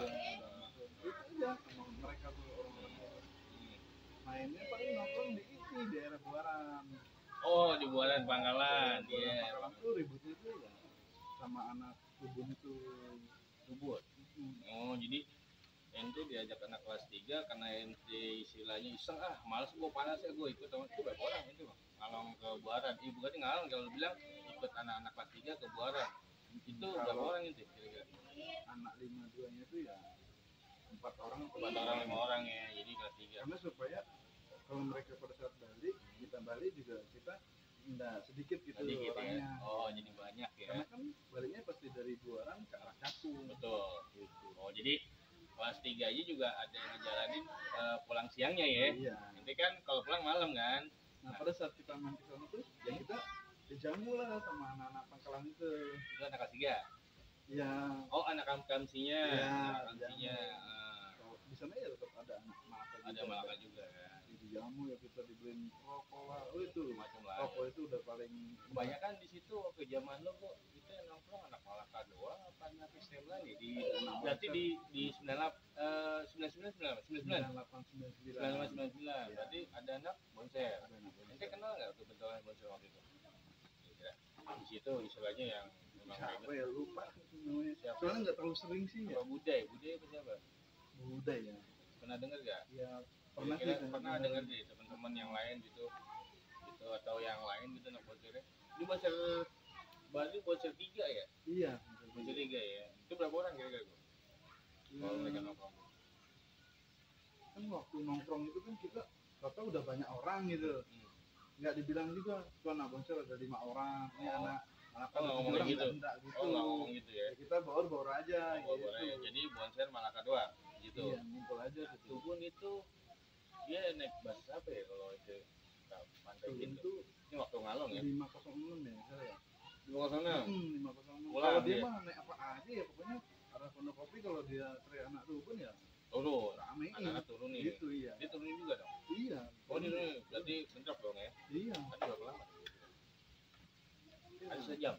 Itu aja sama mereka tuh orang-orang mainnya paling nongkrong di ini di daerah Buaran. Oh, di Buaran Pangkalan. Iya. Pangkalan tuh ributnya tuh ya sama anak Ubun itu. Ubud. Oh, jadi ente diajak anak kelas 3 karena ente istilahnya iseng males gua panas ya gua ikut sama itu berapa orang itu Bang? Ngalong ke Buaran. Bukan ngalong kalau bilang ikut anak-anak kelas 3 ke Buaran. Itu berapa orang itu kira-kira? Anak 52-nya tuh ya 4 orang atau 4 orang 5 orang ya. Jadi kelas 3. karena supaya kalau mereka pada saat balik kita balik juga kita enggak sedikit gitu Sedikit ya. orangnya. Oh, jadi banyak ya. Karena kan baliknya pasti dari Buaran ke arah Cakung. Betul. Gitu. Oh, jadi kelas 3 aja juga ada yang ngejalanin pulang siangnya ya. Iya. Nanti kan kalau pulang malam kan. Nah pada saat kita main ke sana tuh ya kita dijamu lah sama anak-anak Pangkalan itu. Itu anak kelas 3. Ya. Oh, anak kamsinya. Iya, Anak kamsinya. Kalau di sana ya tetap ada anak Malaka juga. Ada Malaka juga kan. Dijamu ya kita dibeliin rokok lah. Oh itu Macam lah. rokok itu udah paling Kebanyakan di situ waktu zaman lo kok itu yang nongkrong anak Malaka doang apa anak STM lagi di berarti di 99 berarti ada anak Bonser. Ente kenal nggak tuh bentukan Bonser waktu itu? Kira-kira. Di situ istilahnya yang memang siapa ya lupa namanya. Siapa? Soalnya nggak terlalu sering sih ya. apa Budai apa siapa? Budaya ya. Pernah dengar gak? Ya pernah Kira-kira sih pernah dengar deh teman-teman yang lain gitu atau yang lain gitu anak Bonsernya. Ini Bonser Bali Bonser 3 ya? Iya. Bonser 3 ya. Itu berapa orang kira-kira? Kalau mereka nongkrong. kan waktu nongkrong itu kan kita tahu udah banyak orang gitu, Hmm. nggak dibilang juga tuh anak Bonser ada 5 orang, ini Oh. anak Oh, nggak ngomong orang, gitu. enggak gitu. Oh, nggak ngomong gitu ya. Ya, kita baur aja Oh, gitu. boleh. Jadi Bonser Malaka doang gitu. Iya, ngumpul aja Nah, gitu. Tubun itu dia naik bus apa ya kalau itu kita pantai Tubun gitu. itu Ini waktu ngalong ya. 506 ya saya. 506. 506. Pulang Kalau dia dia. mah naik apa aja ya, pokoknya arah Pondok Kopi kalau dia teriak anak Tubun ya Turun. ramein. Anak-anak turun nih. Gitu iya. Dia turunin juga dong. Iya. Oh, dia turunin. Berarti bentrok dong ya. Iya. Tadi berapa lama? Ada sejam.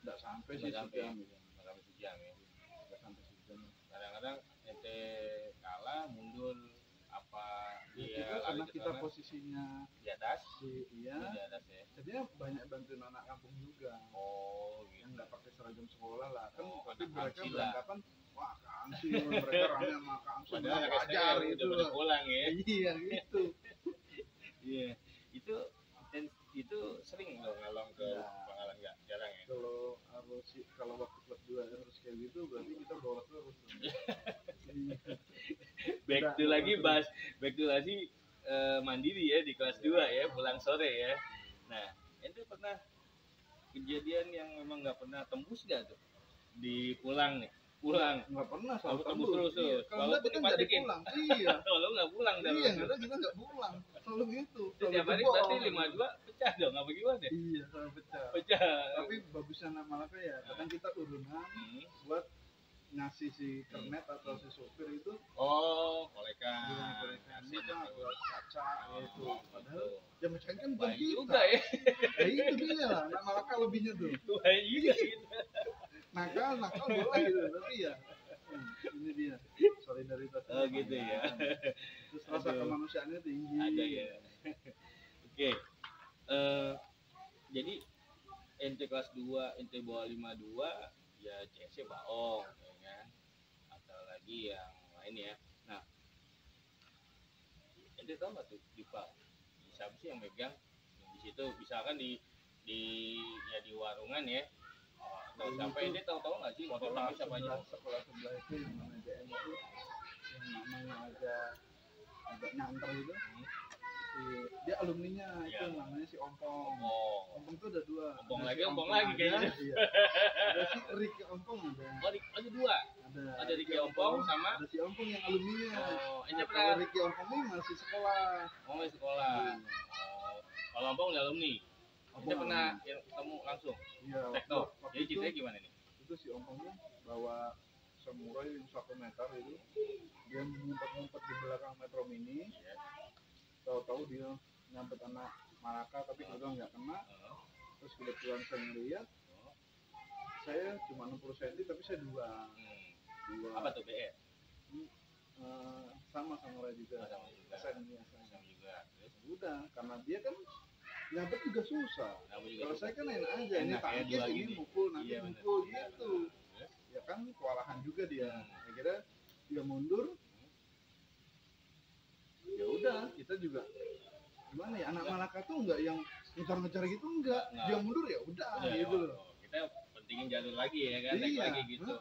Enggak sampai Nggak sih sampai. sejam ya. Nggak sampai sejam ya. Enggak sampai sejam. Kadang-kadang ente kalah mundur apa Ya, dia itu lari karena ke kita sana posisinya di atas. iya. Di atas ya. Jadinya banyak bantuin anak kampung juga. Oh, Yang gitu. nggak pakai seragam sekolah lah kan, Oh, tapi anak mereka Kamsi lah. beranggapan wah Kamsi, mereka rame sama Kamsi, Padahal anak SD wajar udah itu pada lah. pulang ya. Iya gitu. Iya. Itu sering lo ngalong ke Nggak. Pangalan nggak? Jarang ya. Kalau waktu kelas 2 harus kayak gitu berarti kita bawa terus dong. Iya. Back Nggak, to lagi terus. bahas back to lagi mandiri ya di kelas 2 ya, pulang sore ya. Nah, ente pernah kejadian yang memang nggak pernah tembus gak tuh di pulang nih? Pulang. Nggak pernah Kamu selalu tembus tembus. terus tuh. Iya. Kalau Walaupun enggak kita nggak dipatikin. pulang. Iya. Kalau nggak pulang dah. Iya, kadang kita nggak pulang. Selalu gitu. Selalu Setiap hari jebol. berarti 52 pecah dong, apa gimana? Iya, selalu pecah. Pecah. Tapi bagusnya anak Malaka ya, kadang kita urunan Hmm. buat ngasih si kernet atau si sopir itu Oh, kolekan. dengan gorengan Asin kita itu. buat kaca gitu. Oh, Padahal gitu. yang mecahin kan bukan Baik kita. juga ya. Ya itu dia lah, anak Malaka lebihnya tuh. Baik juga gitu. Nakal boleh gitu, tapi ya ini dia solidaritas. Oh, gitu ya. Terus rasa Aduh. kemanusiaannya tinggi. Ada ya. Oke. Jadi ente kelas 2, ente bawa 52, ya CS baong ya kan. Atau lagi yang lain ya. Nah, ente tahu nggak tuh Dipa? Siapa sih yang megang? Yang di situ misalkan di ya di warungan ya. Atau siapa ente tahu nggak sih motor Sekolah siapa aja? sebelah itu yang namanya JM itu yang namanya agak nyanter itu dia alumninya itu Iya. namanya si Ompong. Oh. Ompong itu ada 2. Ompong Ada lagi, si Ompong lagi ada, kayaknya. iya. Ada si Ricky Ompong ada. Oh, ada dua. Ada Ricky Ompong sama. ada si Ompong yang alumninya. Oh, ente Nah, pernah. kalau Ricky Ompong ini masih sekolah. Oh, di sekolah. Oh, kalau Ompong udah alumni. Ente pernah ketemu langsung. Iya. Tekno. waktu Jadi itu, ceritanya gimana nih? itu si Ompongnya bawa samurai yang 1 meter itu, dia ngumpet-ngumpet di belakang Metro Mini. Ya. Tahu-tahu dia nyambet anak Malaka tapi kebetulan nggak kena. Oh, Terus kebetulan saya ngeliat, oh. saya cuma 60 cm tapi saya dua. Apa tuh BR? Sama samurai juga. Oh, sama juga. SM ya, Sama juga. Terus udah karena dia kan nyabet juga susah. apa juga? Kalau saya kan enak aja, ini Enak ya, tangkis, dua ini gini. mukul, nanti Iya, bener. mukul Iya, gitu. Terus? Ya kan kewalahan juga dia. Hmm. Akhirnya dia mundur. Ya udah, kita juga gimana ya, anak Malaka tuh enggak yang ngejar-ngejar gitu, enggak. Nggak. Dia mundur ya udah Udah, gitu loh. kita pentingin jalur lagi ya kan, naik Iya, lagi gitu. gitu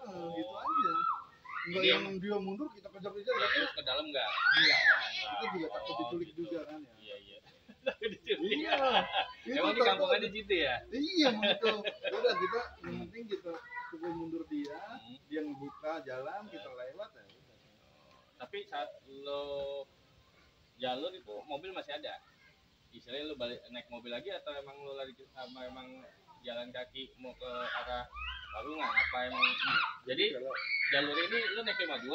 aja. Enggak Jadi yang dia mundur kita kejar-kejar ya. Terus ke dalam enggak? Iya. Enggak. Kita juga takut Oh, diculik gitu. juga kan ya. Iya, iya. Takut diculik. Iya. Itu Emang di takut. kampungan di situ ya? Iya, gitu. Udah kita yang penting kita pukul mundur dia, Hmm. dia ngebuka jalan, kita lewat ya udah. Tapi saat lo jalur itu mobil masih ada. Istilahnya lo balik naik mobil lagi atau emang lo lari sama emang jalan kaki mau ke arah Warungan apa emang jadi Kalau jalur ini lo naik 52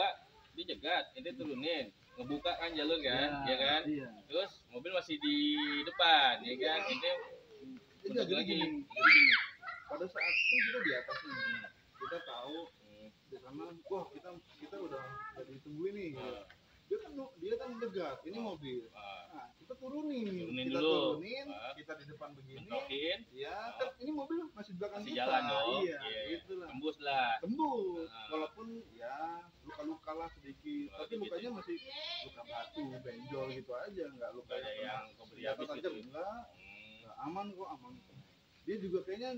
dijegat ini turunin ngebuka kan jalur kan ya kan Iya. terus mobil masih di depan ya kan ini Iya, jadi lagi. gini. Jadi gini. Pada saat itu kita di atas nih. Kita tahu di sana, wah kita udah ditungguin nih. Ah, Dia kan nyegat, ini mobil. ah, Nah, kita turunin. Turunin Kita dulu. turunin, Ah. kita di depan begini. mentokin Ya, kan ini mobil masih di belakkan masih kita. jalan dong Iya, iya. gitu lah. Tembus lah Tembus. Ah. Walaupun ya luka-luka lah sedikit, Oh, tapi dikit lukanya masih luka batu, benjol gitu aja, nggak luka Nggak ada yang keberi habis tajam gitu ya? enggak. Hmm, Nggak, aman kok, aman. Dia juga kayaknya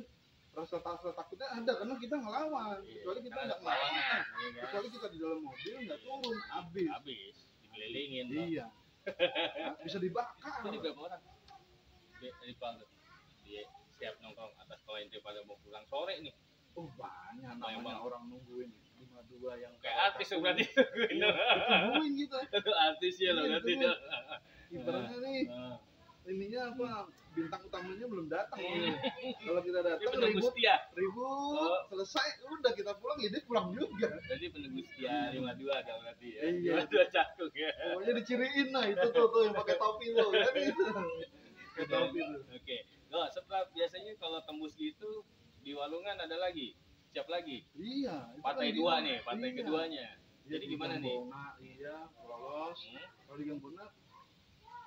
rasa takutnya ada karena kita ngelawan. Kecuali kita karena nggak ada perlawanan, ngelawan, ya kan? kecuali kita di dalam mobil nggak turun, Habis dikelilingin tuh. Iya. Bisa dibakar. Itu berapa orang di Palembang di setiap nongkrong atas kalau ente pada mau pulang sore nih? Oh banyak namanya Palembang. orang nungguin 52 yang Kayak artis tuh berarti. Iya, ditungguin kita. Itu artis ya lo Iya, berarti ditungguin. dah. Ibaratnya nih ininya apa bintang utamanya belum datang nih. Kalau kita Dia datang penunggu ribut setia. ribut selesai udah kita pulang ya dia pulang juga. Berarti penunggu setia 52 kan berarti ya. Iya. 52 cakung ya. Pokoknya diciriin lah itu tuh yang pakai topi lo kan itu. Pakai topi tuh. Oke. Loh, setelah biasanya kalau tembus gitu di Walungan ada lagi. Siap lagi. Iya. itu Partai kan dua gimana? nih, partai Iya. keduanya. Iya, Jadi di gimana nih? Gangbona, iya lolos. Kalau di Gangbona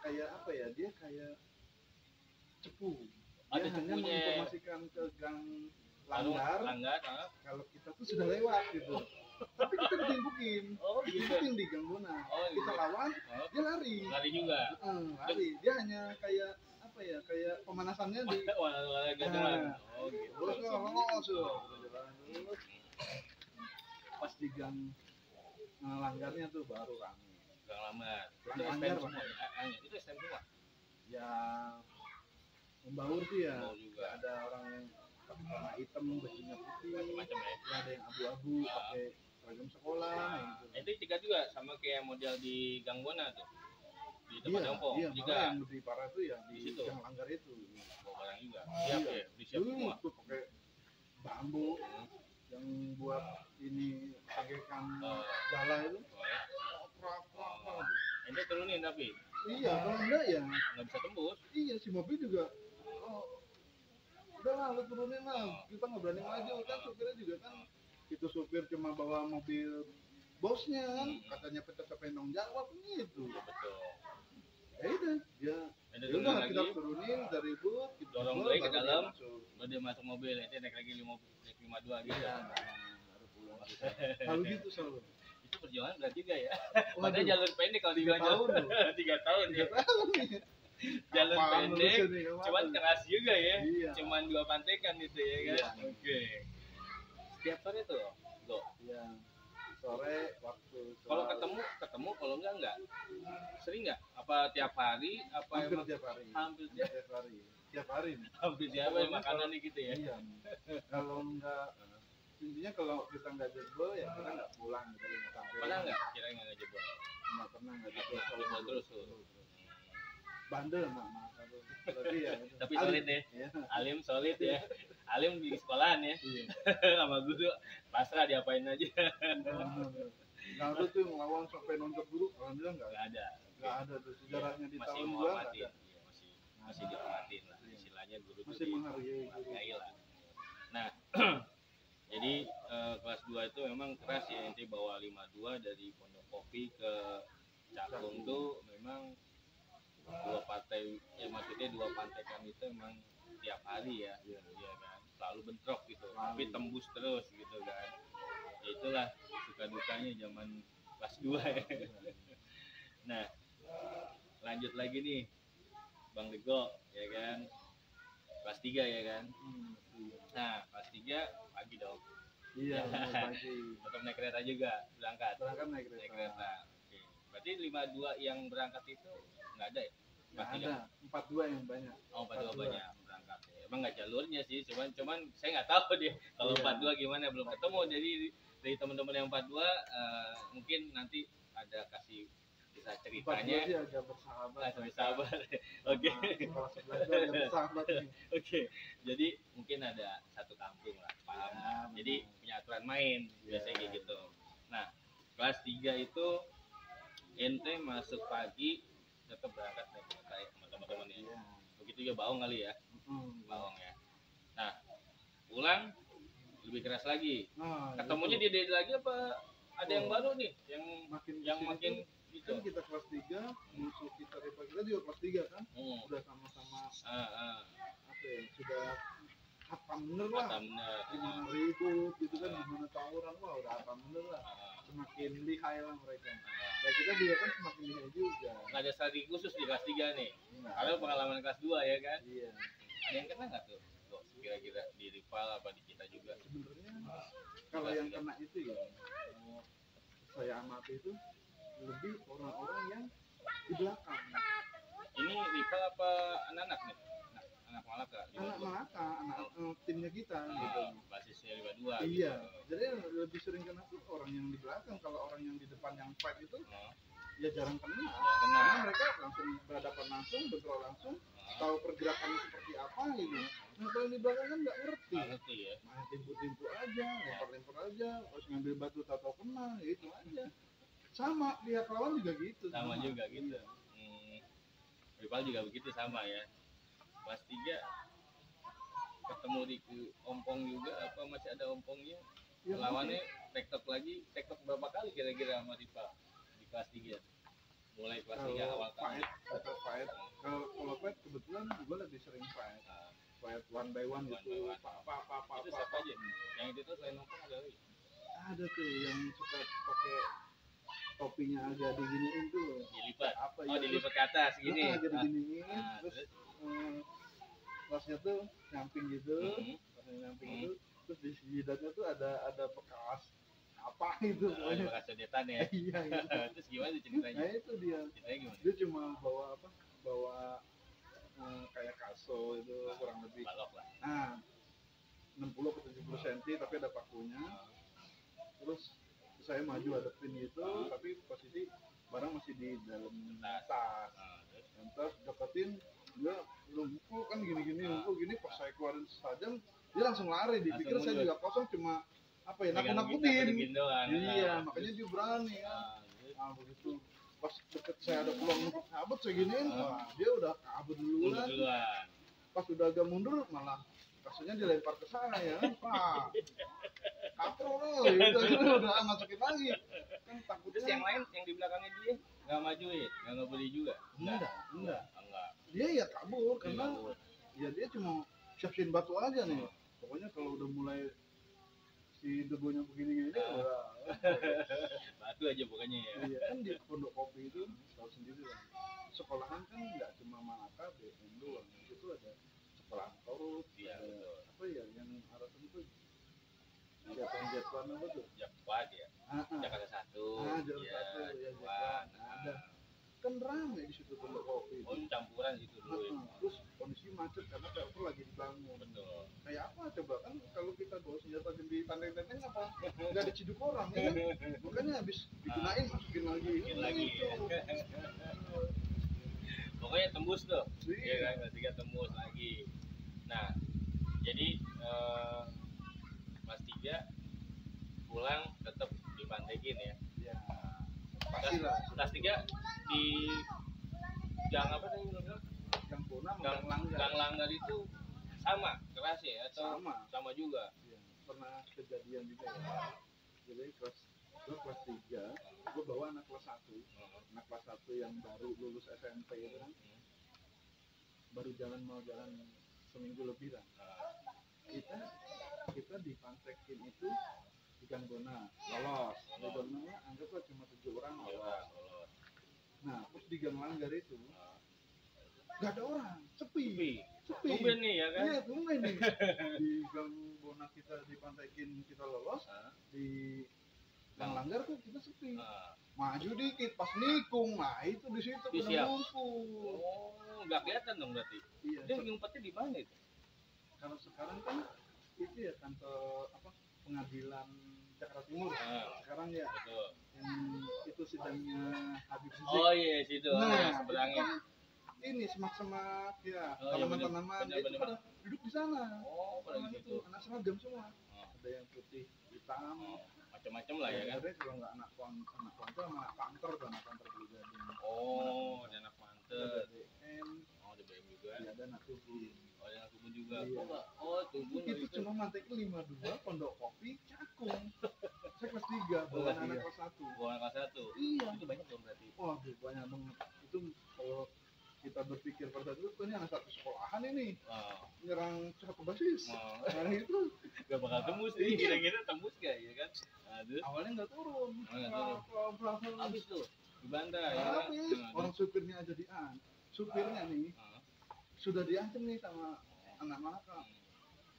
kayak apa ya? Dia kayak cepu. Ada Dia hanya cepunya. menginformasikan ke gang langgar Langgar, kalau kita tuh sudah lewat gitu. Tapi kita ditimpukin. Oh, gitu. Ditimpukin di Gangbona. Oh, Kita gitu. lawan, Oh, dia lari. lari juga. Lari. Dia hanya kayak apa ya? Kayak pemanasannya di Olahraga doang. Oh, gitu. terus lolos loh. Terus pas di gang langgarnya tuh baru rame. Gang Lamar. Itu Langgar, STM semua. Itu STM semua. Ya membaur sih ya. Membaur juga. Nggak ada orang yang pakai warna hitam bajunya putih, Macam-macam ya. nggak ada yang abu-abu pakai seragam sekolah gitu. Itu tiga juga sama kayak model di Gang Bona tuh. Di tempat Iya, Jongkong iya, juga. malah yang lebih parah tuh ya Di di situ. gang langgar itu. Bawa barang juga. Siap ya, disiap semua. Tuh pakai bambu yang buat ini bagaikan jala itu. Prak. Ente turunin tapi Iya, kalau enggak ya nggak bisa tembus. iya si mobil juga udahlah lu turunin lah, kita nggak berani maju kan. Supirnya juga kan itu supir cuma bawa mobil bosnya kan, katanya kita pengen jawab gitu. Betul. Ya udah dia Ente ya turunin udah lagi. kita turunin dari ribut kita Dorong keluar, baik ke baru dia dalam. masuk. Baru dia masuk mobil, ente naik lagi 52 gitu. Iya, baru pulang. Kalau gitu selalu. Itu perjuangan berat juga ya. Waduh. Padahal jalur pendek kalau 3 dibilang tahun loh. 3 tahun ya. 3 tahun nih. Jalur Kapan pendek, lulusnya nih, kapan? cuman keras juga ya. Iya. Cuman 2 pantekan gitu ya kan. Iya. Oke. Setiap sore tuh, Go. Iya. Sore waktu Kalau selalu. ketemu, kalau enggak. Sering enggak? Apa tiap hari? Apa hampir emang tiap hari. hampir tiap Tiap hari. Tiap hari nih. hampir tiap hari makanan nih gitu ya? Iya. Kalau enggak intinya kalau kita nggak jebol ya kita nggak pulang gitu nggak sampai. Pernah enggak? Kira enggak ngejebol? Nggak pernah nggak Nggak jebol. pernah, jebol terus tuh. Bandel mak satu. Berarti ya. itu. Tapi Alim. solid deh. Iya. Alim solid ya. Alim di sekolahan ya. Iya. Sama guru pasrah diapain aja. Nggak ada tuh yang ngelawan sampai nonton guru. Alhamdulillah nggak Enggak ada. nggak ada tuh sejarahnya di Masih tahun gua nggak menghormatin. ada. Iya, masih dihormatin lah. Istilahnya guru tuh Masih menghargai guru. dihargai lah. Nah, jadi kelas 2 itu memang keras ya, nanti bawa 52 dari Pondok Kopi ke Cakung tuh memang dua partai, ya maksudnya dua pantekan itu memang tiap hari ya, iya kan, selalu bentrok gitu, tapi tembus terus gitu kan. Ya itulah suka dukanya zaman kelas 2 ya. Nah, lanjut lagi nih, Bang Dego, ya kan, kelas 3 ya kan. Nah, kelas 3 pagi dong. Iya, pagi. Tetap naik kereta juga berangkat. Berangkat naik Naik kereta. kereta. Oke. Berarti 52 yang berangkat itu nggak ada ya? Nggak Pasti ada. 42 yang banyak. Oh, 42 42. banyak berangkat. Ya. Emang nggak jalurnya sih, cuman saya nggak tahu dia. Kalau Iya. 42 gimana belum ketemu. Jadi dari teman-teman yang 42 mungkin nanti ada kasih kisah 42 ceritanya. sih agak bersahabat. Nah, sampai sabar. Oke. Kepala sebelah itu agak bersahabat nih. Oke. Jadi mungkin ada satu kampung lah, paham. Ya, lah. Jadi punya aturan main biasanya kayak gitu. Nah, kelas 3 itu ente masuk pagi tetap berangkat naik kereta ya sama teman-teman ya. Iya. Begitu juga Baong kali ya, Mm. Baong ya. Nah, pulang lebih keras lagi. Nah, Ketemunya itu. di lagi apa ada yang baru nih, yang makin makin kesini gitu. kan kita kelas 3 musuh kita kita juga kelas 3 kan udah sama-sama apa ya sudah hatam bener lah Kata bener. gimana ribut gitu kan gimana tawuran wah udah hatam bener lah semakin lihai lah mereka ya kita juga kan semakin lihai juga Nggak ada strategi khusus di kelas 3 nih. Nah, Kalau pengalaman kelas 2 ya kan. iya Ada yang kena nggak tuh? Tuh, kira-kira di rival apa di kita juga? Sebenarnya kalau yang kena itu ya, saya amati itu lebih orang-orang yang di belakang. Ini rival apa anak-anak nih? Anak Malaka. Anak Malaka, anak timnya kita gitu. Basisnya 52. Iya. Gitu. Jadi lebih sering kena tuh orang yang di belakang. Kalau orang yang di depan yang fight itu ya jarang kena. Karena mereka langsung berhadapan langsung, bentrok langsung, tahu pergerakannya seperti apa gitu. Nah kalau di belakang kan nggak ngerti. Ya. Main timpu-timpu aja, lempar-lempar aja, terus ngambil batu tahu kena, gitu aja. Sama pihak lawan juga gitu. Sama juga gitu. Rival juga begitu sama ya. Kelas 3 ketemu di ompong juga apa masih ada ompongnya? Ya, lawannya tektok lagi, tektok berapa kali kira-kira sama rival di kelas 3? Mulai kelas 3 awal kali. Fight. Kalau fight kebetulan gue lebih sering fight. Fight one by one gitu. Apa. Itu siapa aja? Yang itu tuh selain ompong ada lagi? Ada tuh yang suka pakai topinya agak diginiin tuh. Dilipat. Apa ya? Dilipat ke atas gini. Agak diginiin. Terus kelasnya tuh nyamping gitu. Terus di jidatnya tuh ada bekas apa itu pokoknya. Bekas sedetan ya. Iya. Terus gimana ceritanya? Nah itu dia. Ceritanya gimana? Dia cuma bawa kayak kaso itu kurang lebih. Balok lah. Nah 60 ke 70 cm tapi ada pakunya. Terus saya maju hadapin gitu, tapi posisi barang masih di dalam tas. Terus deketin, dia mukul kan gini, mukul gini, pas saya keluarin sajam, dia langsung lari. Dipikir saya juga kosong, cuma apa ya, nakut-nakutin. Iya, makanya dia berani kan. Nah begitu, pas deket saya ada peluang untuk kabut saya giniin, dia udah kabut duluan. Pas udah agak mundur malah kasusnya dilempar ke saya, Pak. Kapro loh, itu udah masukin lagi. Kan takutnya. Terus yang lain yang di belakangnya dia nggak majuin, nggak ngebeli juga? Enggak. Dia ya kabur karena ya dia cuma siapin batu aja nih. Pokoknya kalau udah mulai si degonya begini-gini udah batu aja pokoknya ya. Iya kan di Pondok Kopi itu tahu sendiri lah. Sekolahan kan nggak cuma Malaka, BM doang. Itu ada sekolah Torut, apa ya yang Arasan itu Jatuan apa tuh? Jatuan ya. Jakarta 1. Jakarta 1 ya Jatuan. Ada. Kan ramai di situ Pondok Kopi. Oh, campuran gitu dulu. Terus kondisi macet karena Telpor lagi dibangun. Betul. Kayak apa coba kan kalau kita bawa senjata di tandeng-tandeng apa? Enggak ada ciduk orang ya kan? Makanya habis digunain masukin lagi. Pokoknya tembus tuh. Iya kan, ketika tembus lagi. Nah, jadi Mas 3 pulang tetap dipantekin ya. Iya. Pastilah. Kelas 3 di Gang apa tadi bilang? Gang Bona, Gang Langgar itu sama keras ya atau sama juga? Iya. Pernah kejadian juga ya. Jadi kelas 3, gue bawa anak kelas 1. Anak kelas 1 yang baru lulus SMP itu kan. Baru mau jalan seminggu lebih lah. Kita dipantekin itu di Gang Bona, lolos. Di Bona anggaplah cuma 7 orang lolos. Nah, terus di Gang Langgar itu nggak ada orang, sepi. Tumben nih ya kan? Iya, tumben nih. Di Gang Bona kita dipantekin, kita lolos. Di Gang Langgar tuh kita sepi. Maju dikit, pas nikung, nah itu di situ kena ngumpul. Oh, nggak kelihatan dong berarti? Iya. Dia ngumpetnya di mana itu? Kalau sekarang kan itu ya kantor pengadilan Jakarta Timur. Sekarang ya. Betul. Yang itu sidangnya Habib Rizik. Oh iya situ. Nah, seberangnya. Ini semak-semak ya, tanaman-tanaman itu pada duduk di sana. Oh, pada gitu. Anak seragam semua. Ada yang putih, hitam. Macam-macam lah ya kan. Ada kalau nggak anak kantor sama anak kantor pribadi. Oh, ada anak kantor. Ada BM. Oh, ada BM juga. Iya, ada anak tubun. Oh, ada anak tubun juga. Iya. Oh, tubun. Itu cuma mantek 52 Pondok Kopi Cakung. Saya kelas 3, bukan anak kelas 1. Bukan kelas 1. Iya. Itu banyak dong berarti. Wah, banyak banget. Itu kalau kita berpikir pada dulu ini anak satu sekolahan ini nyerang satu basis. Nah itu gak bakal tembus nih, kira-kira tembus gak ya kan? Awalnya nggak turun. Habis tuh dibantai. Habis orang supirnya aja supirnya nih sudah diancam nih sama anak Malaka.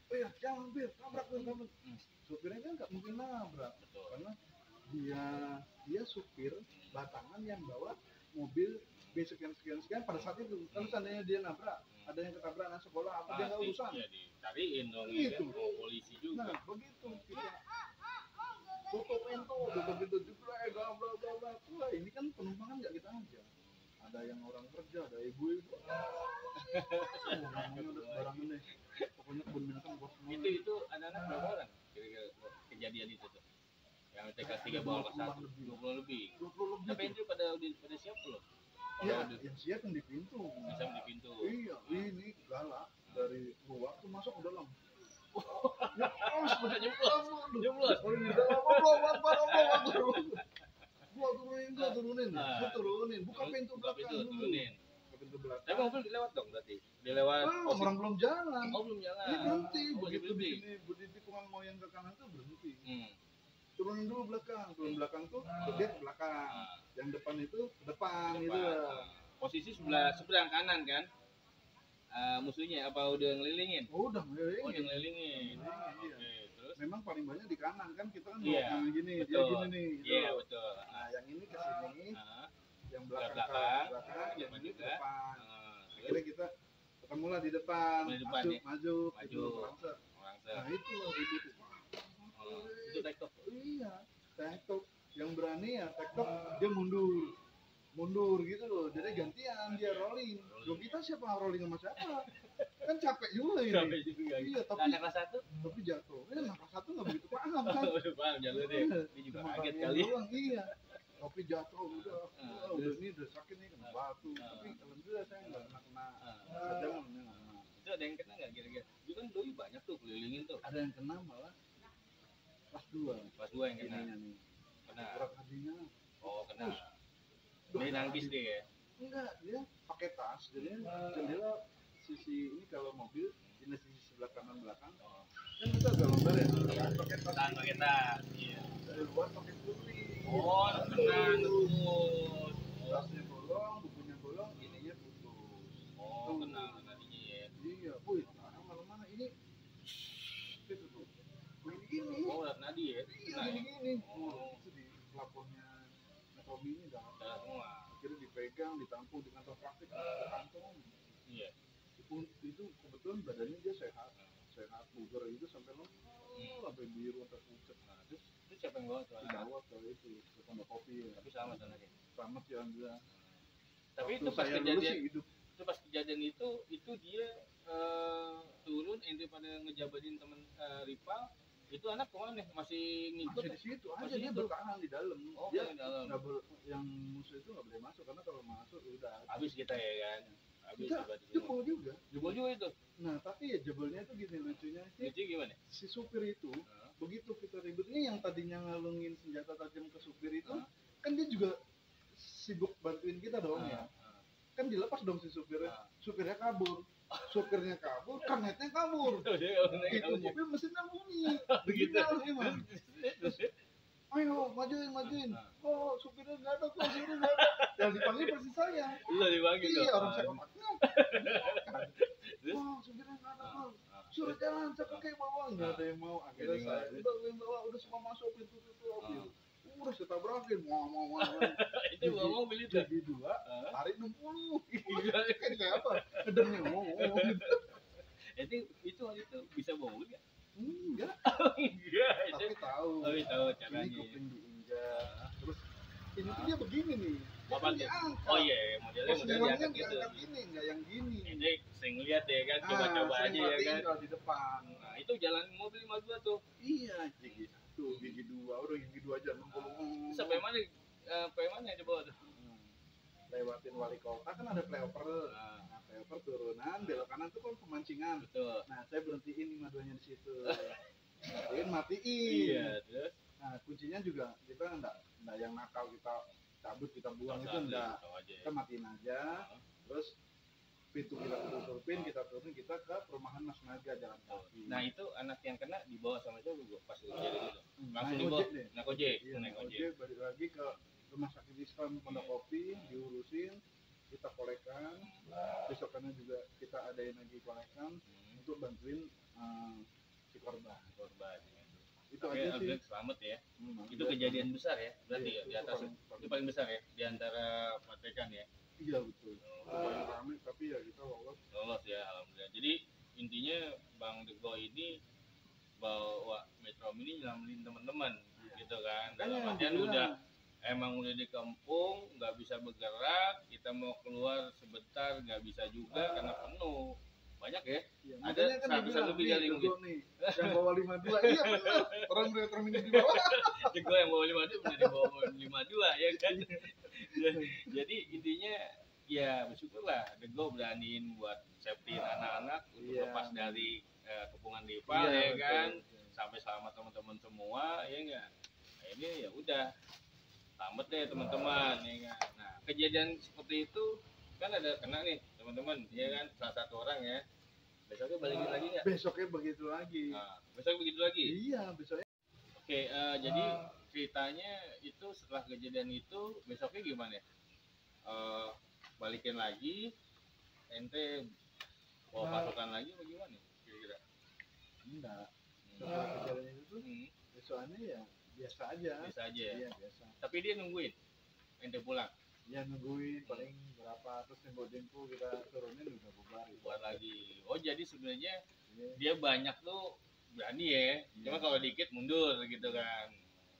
oh ya jangan bir tabrak bir tabrak. Hmm. Supirnya kan nggak mungkin nabrak Betul. karena dia supir batangan yang bawa mobil B sekian sekian sekian pada saat itu. Kalau seandainya dia nabrak, ada yang ketabrak anak sekolah apa dia nggak urusan. Ya dicariin dong Gitu. ya, kan? Polisi juga. Nah begitu kita tutup pintu udah begitu jeblek bla bla bla bla. Wah ini kan penumpang kan nggak kita aja. Ada yang orang kerja, ada ibu-ibu. Ngomongnya udah sembarangan deh. Pokoknya kebun binatang bos semua. Itu anak-anak berapa orang kira-kira kejadian itu tuh? Yang TK 3 bawah kelas 1 20 lebih. 20 lebih. Tapi itu pada siap belum? Iya, yang siap yang di pintu. Bisa di pintu. Iya, ini galak dari luar tuh masuk ke dalam. Udah jeblos. Oh iya, gua turunin. Buka pintu belakang dulu. Turunin. Ke pintu belakang. Tapi mobil dilewat dong berarti. Dilewat. Orang belum jalan. Oh, belum jalan. Ini berhenti. Oh, Begitu berhenti. di sini, di tikungan mau yang ke kanan tuh berhenti. Hmm. Turunin dulu belakang. Turun belakang tuh dia ke belakang. Yang depan itu ke depan gitu. Posisi sebelah kanan kan? Musuhnya apa udah ngelilingin? Oh, udah ngelilingin. Oh, udah ngelilingin. Iya. Oke, terus? Memang paling banyak di kanan kan kita kan Iya, mau gini, betul. dia gini nih. Gitu. Iya, betul. Nah, yang ini ke sini, yang belakang belakang, ke belakang, yang ini ke depan. Akhirnya kita ketemulah di depan, maju, gitu, langsung. Nah itu loh ribut itu. Itu TikTok. Iya, TikTok. Yang berani ya TikTok dia mundur gitu loh. Jadi gantian dia rolling. Loh kita siapa rolling sama siapa? Kan capek juga ini. Capek juga. Iya, tapi anak kelas 1 tapi jatuh. Anak kelas 1 nggak begitu paham kan? udah paham jalur deh. Dia juga kaget kali. Iya. Tapi jatuh udah ini udah sakit nih kena batu. Tapi alhamdulillah saya nggak kena saja nggak. Itu ada yang kena nggak kira-kira? Itu kan doi banyak tuh kelilingin tuh. Ada yang kena malah kelas 2. Kelas 2 yang kena. Kena. Berat hadinya. Oh, kena. Dia nangis deh ya. Enggak, dia pakai tas. Jadi jendela sisi ini kalau mobil ini sisi sebelah kanan belakang. Kan kita agak lembar ya. Pakai tas. Pakai tas. Iya. Dari luar pakai kulit. Oh, kena ngebut. Tasnya bolong, bukunya bolong, ininya putus. Oh, kena dia ya. Iya, wih, mana ini itu tuh. Gini. Oh, udah kena dia. Iya, gini. Oh, itu di pelapornya Robi ini dah semua. Akhirnya dipegang, ditampung di kantor praktik, ke kantong. Iya. Itu kebetulan badannya dia sehat bugar gitu sampai sampai biru sampai pucat. Nah, terus siapa yang bawa tuh? Dibawa ke itu ke Pondok Kopi ya. Tapi selamat anaknya. Selamat ya alhamdulillah. Tapi Waktu itu pas saya kejadian sih hidup. Itu pas kejadian itu dia turun ente pada ngejabatin temen rival itu anak kemana masih ngikut Masih di situ aja masih dia itu? bertahan di dalam. Oh, Dia di dalam. yang musuh itu nggak boleh masuk karena kalau masuk udah habis kita ya kan habis kita jebol juga itu. Nah tapi ya jebolnya itu gini lucunya sih Lucu gimana? si supir itu begitu kita ribut ini yang tadinya ngalungin senjata tajam ke supir itu kan dia juga sibuk bantuin kita dong ya kan dilepas dong si supirnya kabur karnetnya kabur itu mobil mesinnya bunyi Begitu. emang ayo majuin oh supirnya nggak ada yang dipanggil persis saya Lu dipanggil iya dong. orang saya otaknya wah supirnya nggak ada suruh jalan saya pakai bawah nggak ada yang mau akhirnya saya udah yang bawa udah semua masuk pintu udah saya tabrakin mau Itu bawa mobil itu. Gigi 2 tarik 60 kayak apa ngedernya Itu bisa bawa mobil nggak? enggak Enggak. tapi tahu Tahu ini caranya. kuping diinjak terus ini tuh dia begini nih Apa tuh? diangkat Oh iya, modelnya diangkat gitu. nggak gini nggak yang gini Ini sering lihat ya kan, coba-coba aja ya kan. kalau di depan Nah, itu jalan mobil 52 tuh. iya gigi 1 gigi 2 udah gigi 2 aja 60 Sampai mana? Sampai mana coba tuh? lewatin wali kota kan ada flyover nah flyover turunan belok kanan tuh kan pemancingan Betul. nah saya berhentiin 52 nya di situ matiin Iya, terus nah kuncinya juga kita enggak yang nakal kita cabut kita buang itu enggak kita matiin aja terus pintu kita tutupin kita ke perumahan Mas Naga jalan kaki. Nah itu anak yang kena dibawa sama siapa gua pas kejadian itu langsung naik dibawa ojek deh. naik ojek Iya, naik ojek ojek balik lagi ke rumah sakit Islam Pondok Kopi diurusin kita kolekan besokannya juga kita adain lagi kolekan untuk bantuin si korban. Itu Oke, aja sih. selamat ya. Itu Iya, kejadian besar ya, berarti iya, ya di atas itu paling besar ya di antara patekan ya. Iya betul. Paling ramai tapi ya kita Lolos ya, alhamdulillah. Jadi intinya Bang Dego ini bawa Metro Mini nyelamatin teman-teman gitu kan. Dalam artian emang udah di kampung, nggak bisa bergerak, kita mau keluar sebentar nggak bisa juga karena penuh. Banyak ya? Iya, Ada kan 100 lebih kali mungkin. Nih, yang bawa 52. Iya benar. Orang Metro Mini di bawah. Dego yang bawa 52 benar di bawah 52 ya kan. Jadi intinya ya bersyukurlah Dego beraniin buat safety anak-anak untuk lepas dari kepungan rival ya kan. Sampai selamat teman-teman semua ya enggak. Nah, ini ya udah selamat deh teman-teman ya kan. Nah kejadian seperti itu kan ada kena nih teman-teman ya kan, salah satu orang ya. Besoknya balikin lagi nggak? Besoknya begitu lagi. Nah, besok begitu lagi. Iya besoknya. Oke, jadi ceritanya itu setelah kejadian itu besoknya gimana? Balikin lagi, ente bawa pasukan lagi apa gimana? Kira-kira? Enggak. Setelah kejadian itu besokannya ya biasa aja. Biasa aja ya. Iya biasa. Tapi dia nungguin ente pulang. Ya nungguin paling berapa terus tempo kita turunin udah bubar. Buat lagi. Oh jadi sebenarnya dia banyak tuh berani ya. Cuma kalau dikit mundur gitu kan.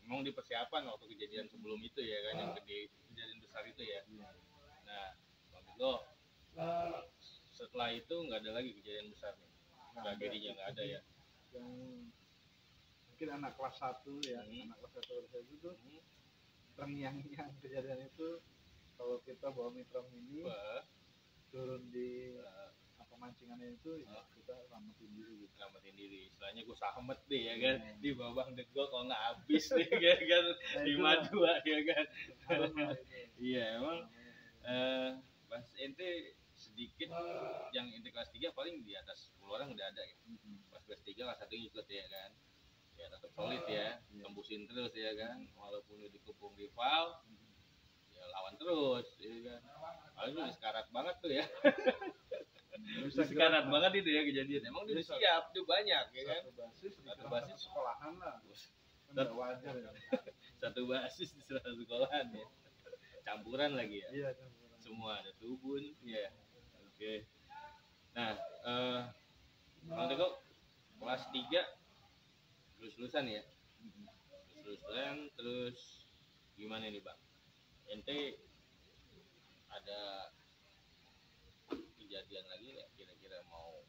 Emang di persiapan waktu kejadian sebelum itu ya kan, yang gede kejadian besar itu ya. Nah, Bang Dego, setelah itu nggak ada lagi kejadian besar nih. Tragedinya nggak ada ya. Yang mungkin anak kelas 1 ya, anak kelas 1 itu tuh yang kejadian itu kalau kita bawa Metro Mini turun di pemancingannya itu ya kita selamatin diri gitu. Selamatin diri, istilahnya gue sahabat deh ya kan, di bawah Bang Dego kalau nggak habis deh ya kan, 52 ya kan. Iya emang pas ente sedikit yang ente kelas 3 paling di atas 10 orang udah ada ya. Pas kelas 3 kelas 1 ikut ya kan. Ya tetap solid ya, tembusin terus ya kan, walaupun udah dikepung rival ya lawan terus ya kan. Paling udah sekarat banget tuh ya. Sekarat banget itu ya kejadian. Emang udah siap tuh banyak ya kan. Satu basis sekolahan lah. Kan wajar ya. Satu basis di satu sekolahan ya. Campuran lagi ya. Iya, campuran. Semua ada tubun ya. Oke. Nah, Bang Dego kelas 3 lulus-lulusan ya. Lulusan terus gimana nih Bang? Ente ada kejadian lagi nggak kira-kira mau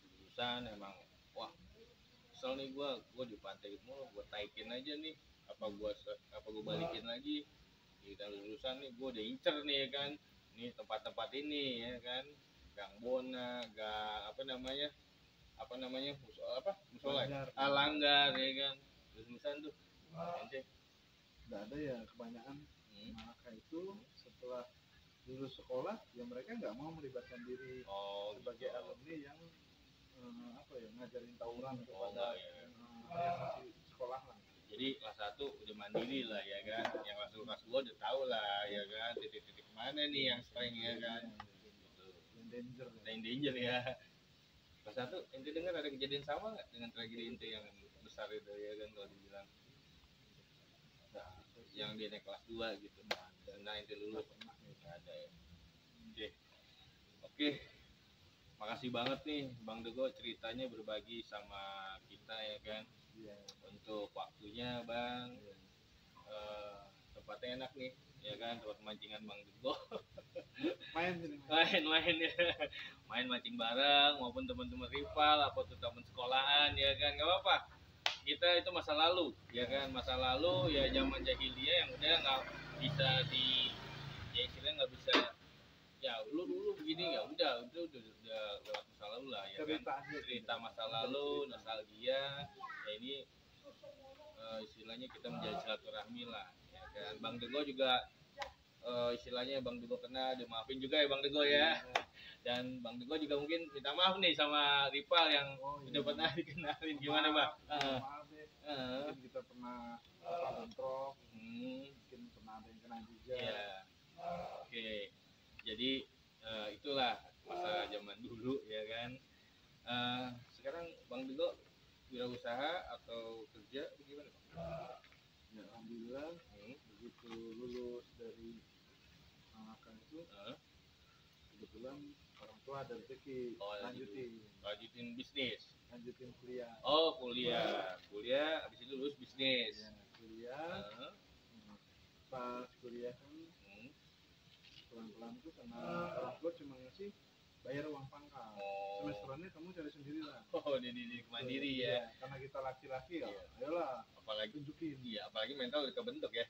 lulusan emang wah kesel nih gua dipantai mulu, gua taikin aja nih apa gua balikin lagi kita lulusan nih, gua udah incer nih ya kan, nih tempat-tempat ini ya kan, Gang Bona, musola Langgar ya kan, lulusan tuh ente nggak ada ya kebanyakan Malaka itu setelah lulus sekolah ya mereka nggak mau melibatkan diri sebagai alumni yang ngajarin tawuran kepada yang masih sekolah lah. Jadi kelas 1 udah mandiri lah ya kan, yang kelas 2 udah tahu lah ya kan, titik-titik mana nih yang strength ya kan, gitu. Yang danger ya. Kelas 1 ente dengar ada kejadian sama nggak dengan tragedi ente yang besar itu ya kan kalau dibilang? Yang dia naik kelas 2 gitu. Nah ente lulus nggak ada ya. Oke. Makasih banget nih Bang Dego ceritanya berbagi sama kita ya kan. Untuk waktunya Bang. Tempatnya enak nih ya kan, tempat pemancingan Bang Dego. main ya. Main mancing bareng maupun teman-teman rival apa teman sekolahan ya kan, nggak apa-apa. Kita itu masa lalu ya kan, masa lalu ya zaman jahiliyah yang udah nggak bisa ya istilahnya nggak bisa ya lu dulu begini ya udah lewat masa lalu lah ya kan, cerita masa lalu, nostalgia ya ini istilahnya kita menjadi silaturahmi lah ya kan. Bang Dego juga istilahnya Bang Dego kena dimaafin juga ya Bang Dego ya. Dan Bang Dego juga mungkin minta maaf nih sama rival yang udah pernah dikenalin. Gimana Bang? Maaf ya. Mungkin kita pernah bentrok, mungkin pernah ada yang kena juga. Iya. Oke. Jadi itulah masa zaman dulu ya kan. sekarang Bang Dego wirausaha atau kerja gimana Bang? Ya, alhamdulillah begitu lulus dari Malaka itu kebetulan orang tua ada rezeki lanjutin bisnis, lanjutin kuliah. oh kuliah habis itu lulus bisnis Ya, kuliah. Pas kuliah kan pelan-pelan tuh karena orang tua cuma ngasih bayar uang pangkal. Semesterannya kamu cari sendiri lah. Oh, di mandiri ya. Karena kita laki-laki ya, Iya. ayolah Apalagi tunjukin. iya, apalagi mental udah kebentuk ya.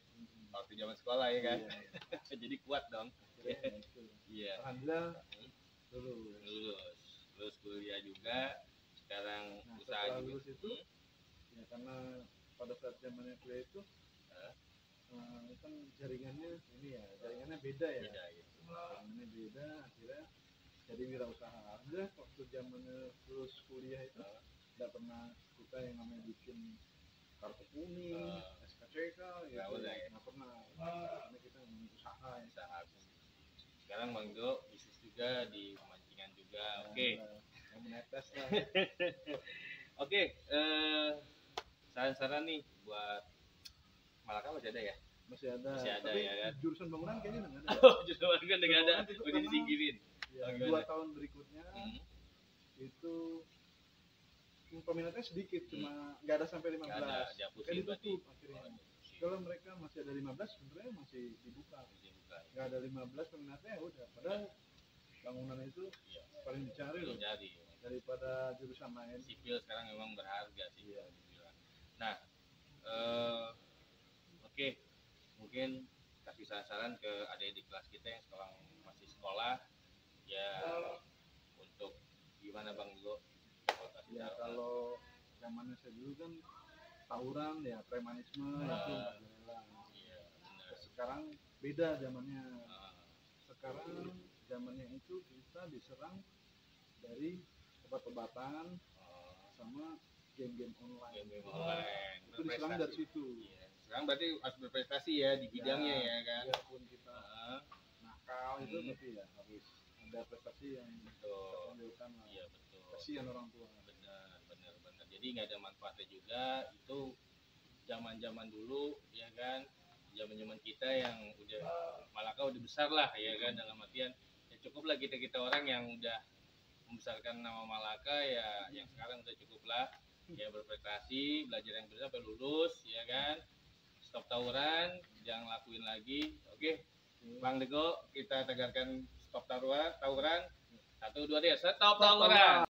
Waktu zaman sekolah ya kan. Iya. Jadi kuat dong. Akhirnya gitu. Iya. Alhamdulillah lulus. Lulus kuliah juga. Sekarang Nah, usaha setelah juga. lulus itu ya karena pada saat zamannya kuliah itu kan jaringannya ini ya, jaringannya beda ya. Beda gitu. Jaringannya beda, akhirnya jadi wirausaha. Alhamdulillah waktu zamannya lulus kuliah itu nggak pernah kita yang namanya bikin kartu kuning, SKCK, gitu. Nggak pernah. Karena kita memang usaha ya. Usaha. Sekarang Bang Dego bisnis juga di pemancingan juga. Oke. Yang menetes lah. Oke, saran-saran nih buat Malaka masih ada ya? Masih ada. Masih ada. Tapi ya kan? jurusan bangunan kayaknya nggak ada. Oh, justru kan nggak ada. Itu Udah disingkirin. Ya, Oh, 2 tahun berikutnya itu peminatnya sedikit, cuma nggak ada sampai 15. Nggak ada, Kan ditutup ditutup akhirnya. Kalau mereka masih ada 15 sebenarnya masih dibuka. Nggak ada 15 peminatnya ya udah. Padahal bangunan itu paling dicari loh. Daripada jurusan lain. Sipil sekarang memang berharga sih. Iya. Nah, oke, mungkin kasih saran ke adik di kelas kita yang sekarang masih sekolah, ya untuk gimana Bang Dego? Ya kalau zamannya saya dulu kan tawuran ya, premanisme itu iya, benar. sekarang beda zamannya. Sekarang zamannya itu kita diserang dari obat-obatan sama game-game online. Game online. Itu diserang dari situ. Iya. Sekarang berarti harus berprestasi ya di bidangnya ya kan. Biarpun kita nakal itu tapi ya harus ada prestasi yang ditonjolkan lah. Iya betul. Kasihan orang tua. Benar. Jadi nggak ada manfaatnya juga itu zaman dulu ya kan. Zaman kita yang udah Malaka udah besar lah ya kan, dalam artian ya cukuplah kita orang yang udah membesarkan nama Malaka ya, yang sekarang udah cukup lah ya, berprestasi, belajar yang benar sampai lulus ya kan, stop tawuran, jangan lakuin lagi. Oke, Bang Dego, kita tegarkan stop tawuran. 1, 2, 3, stop tawuran.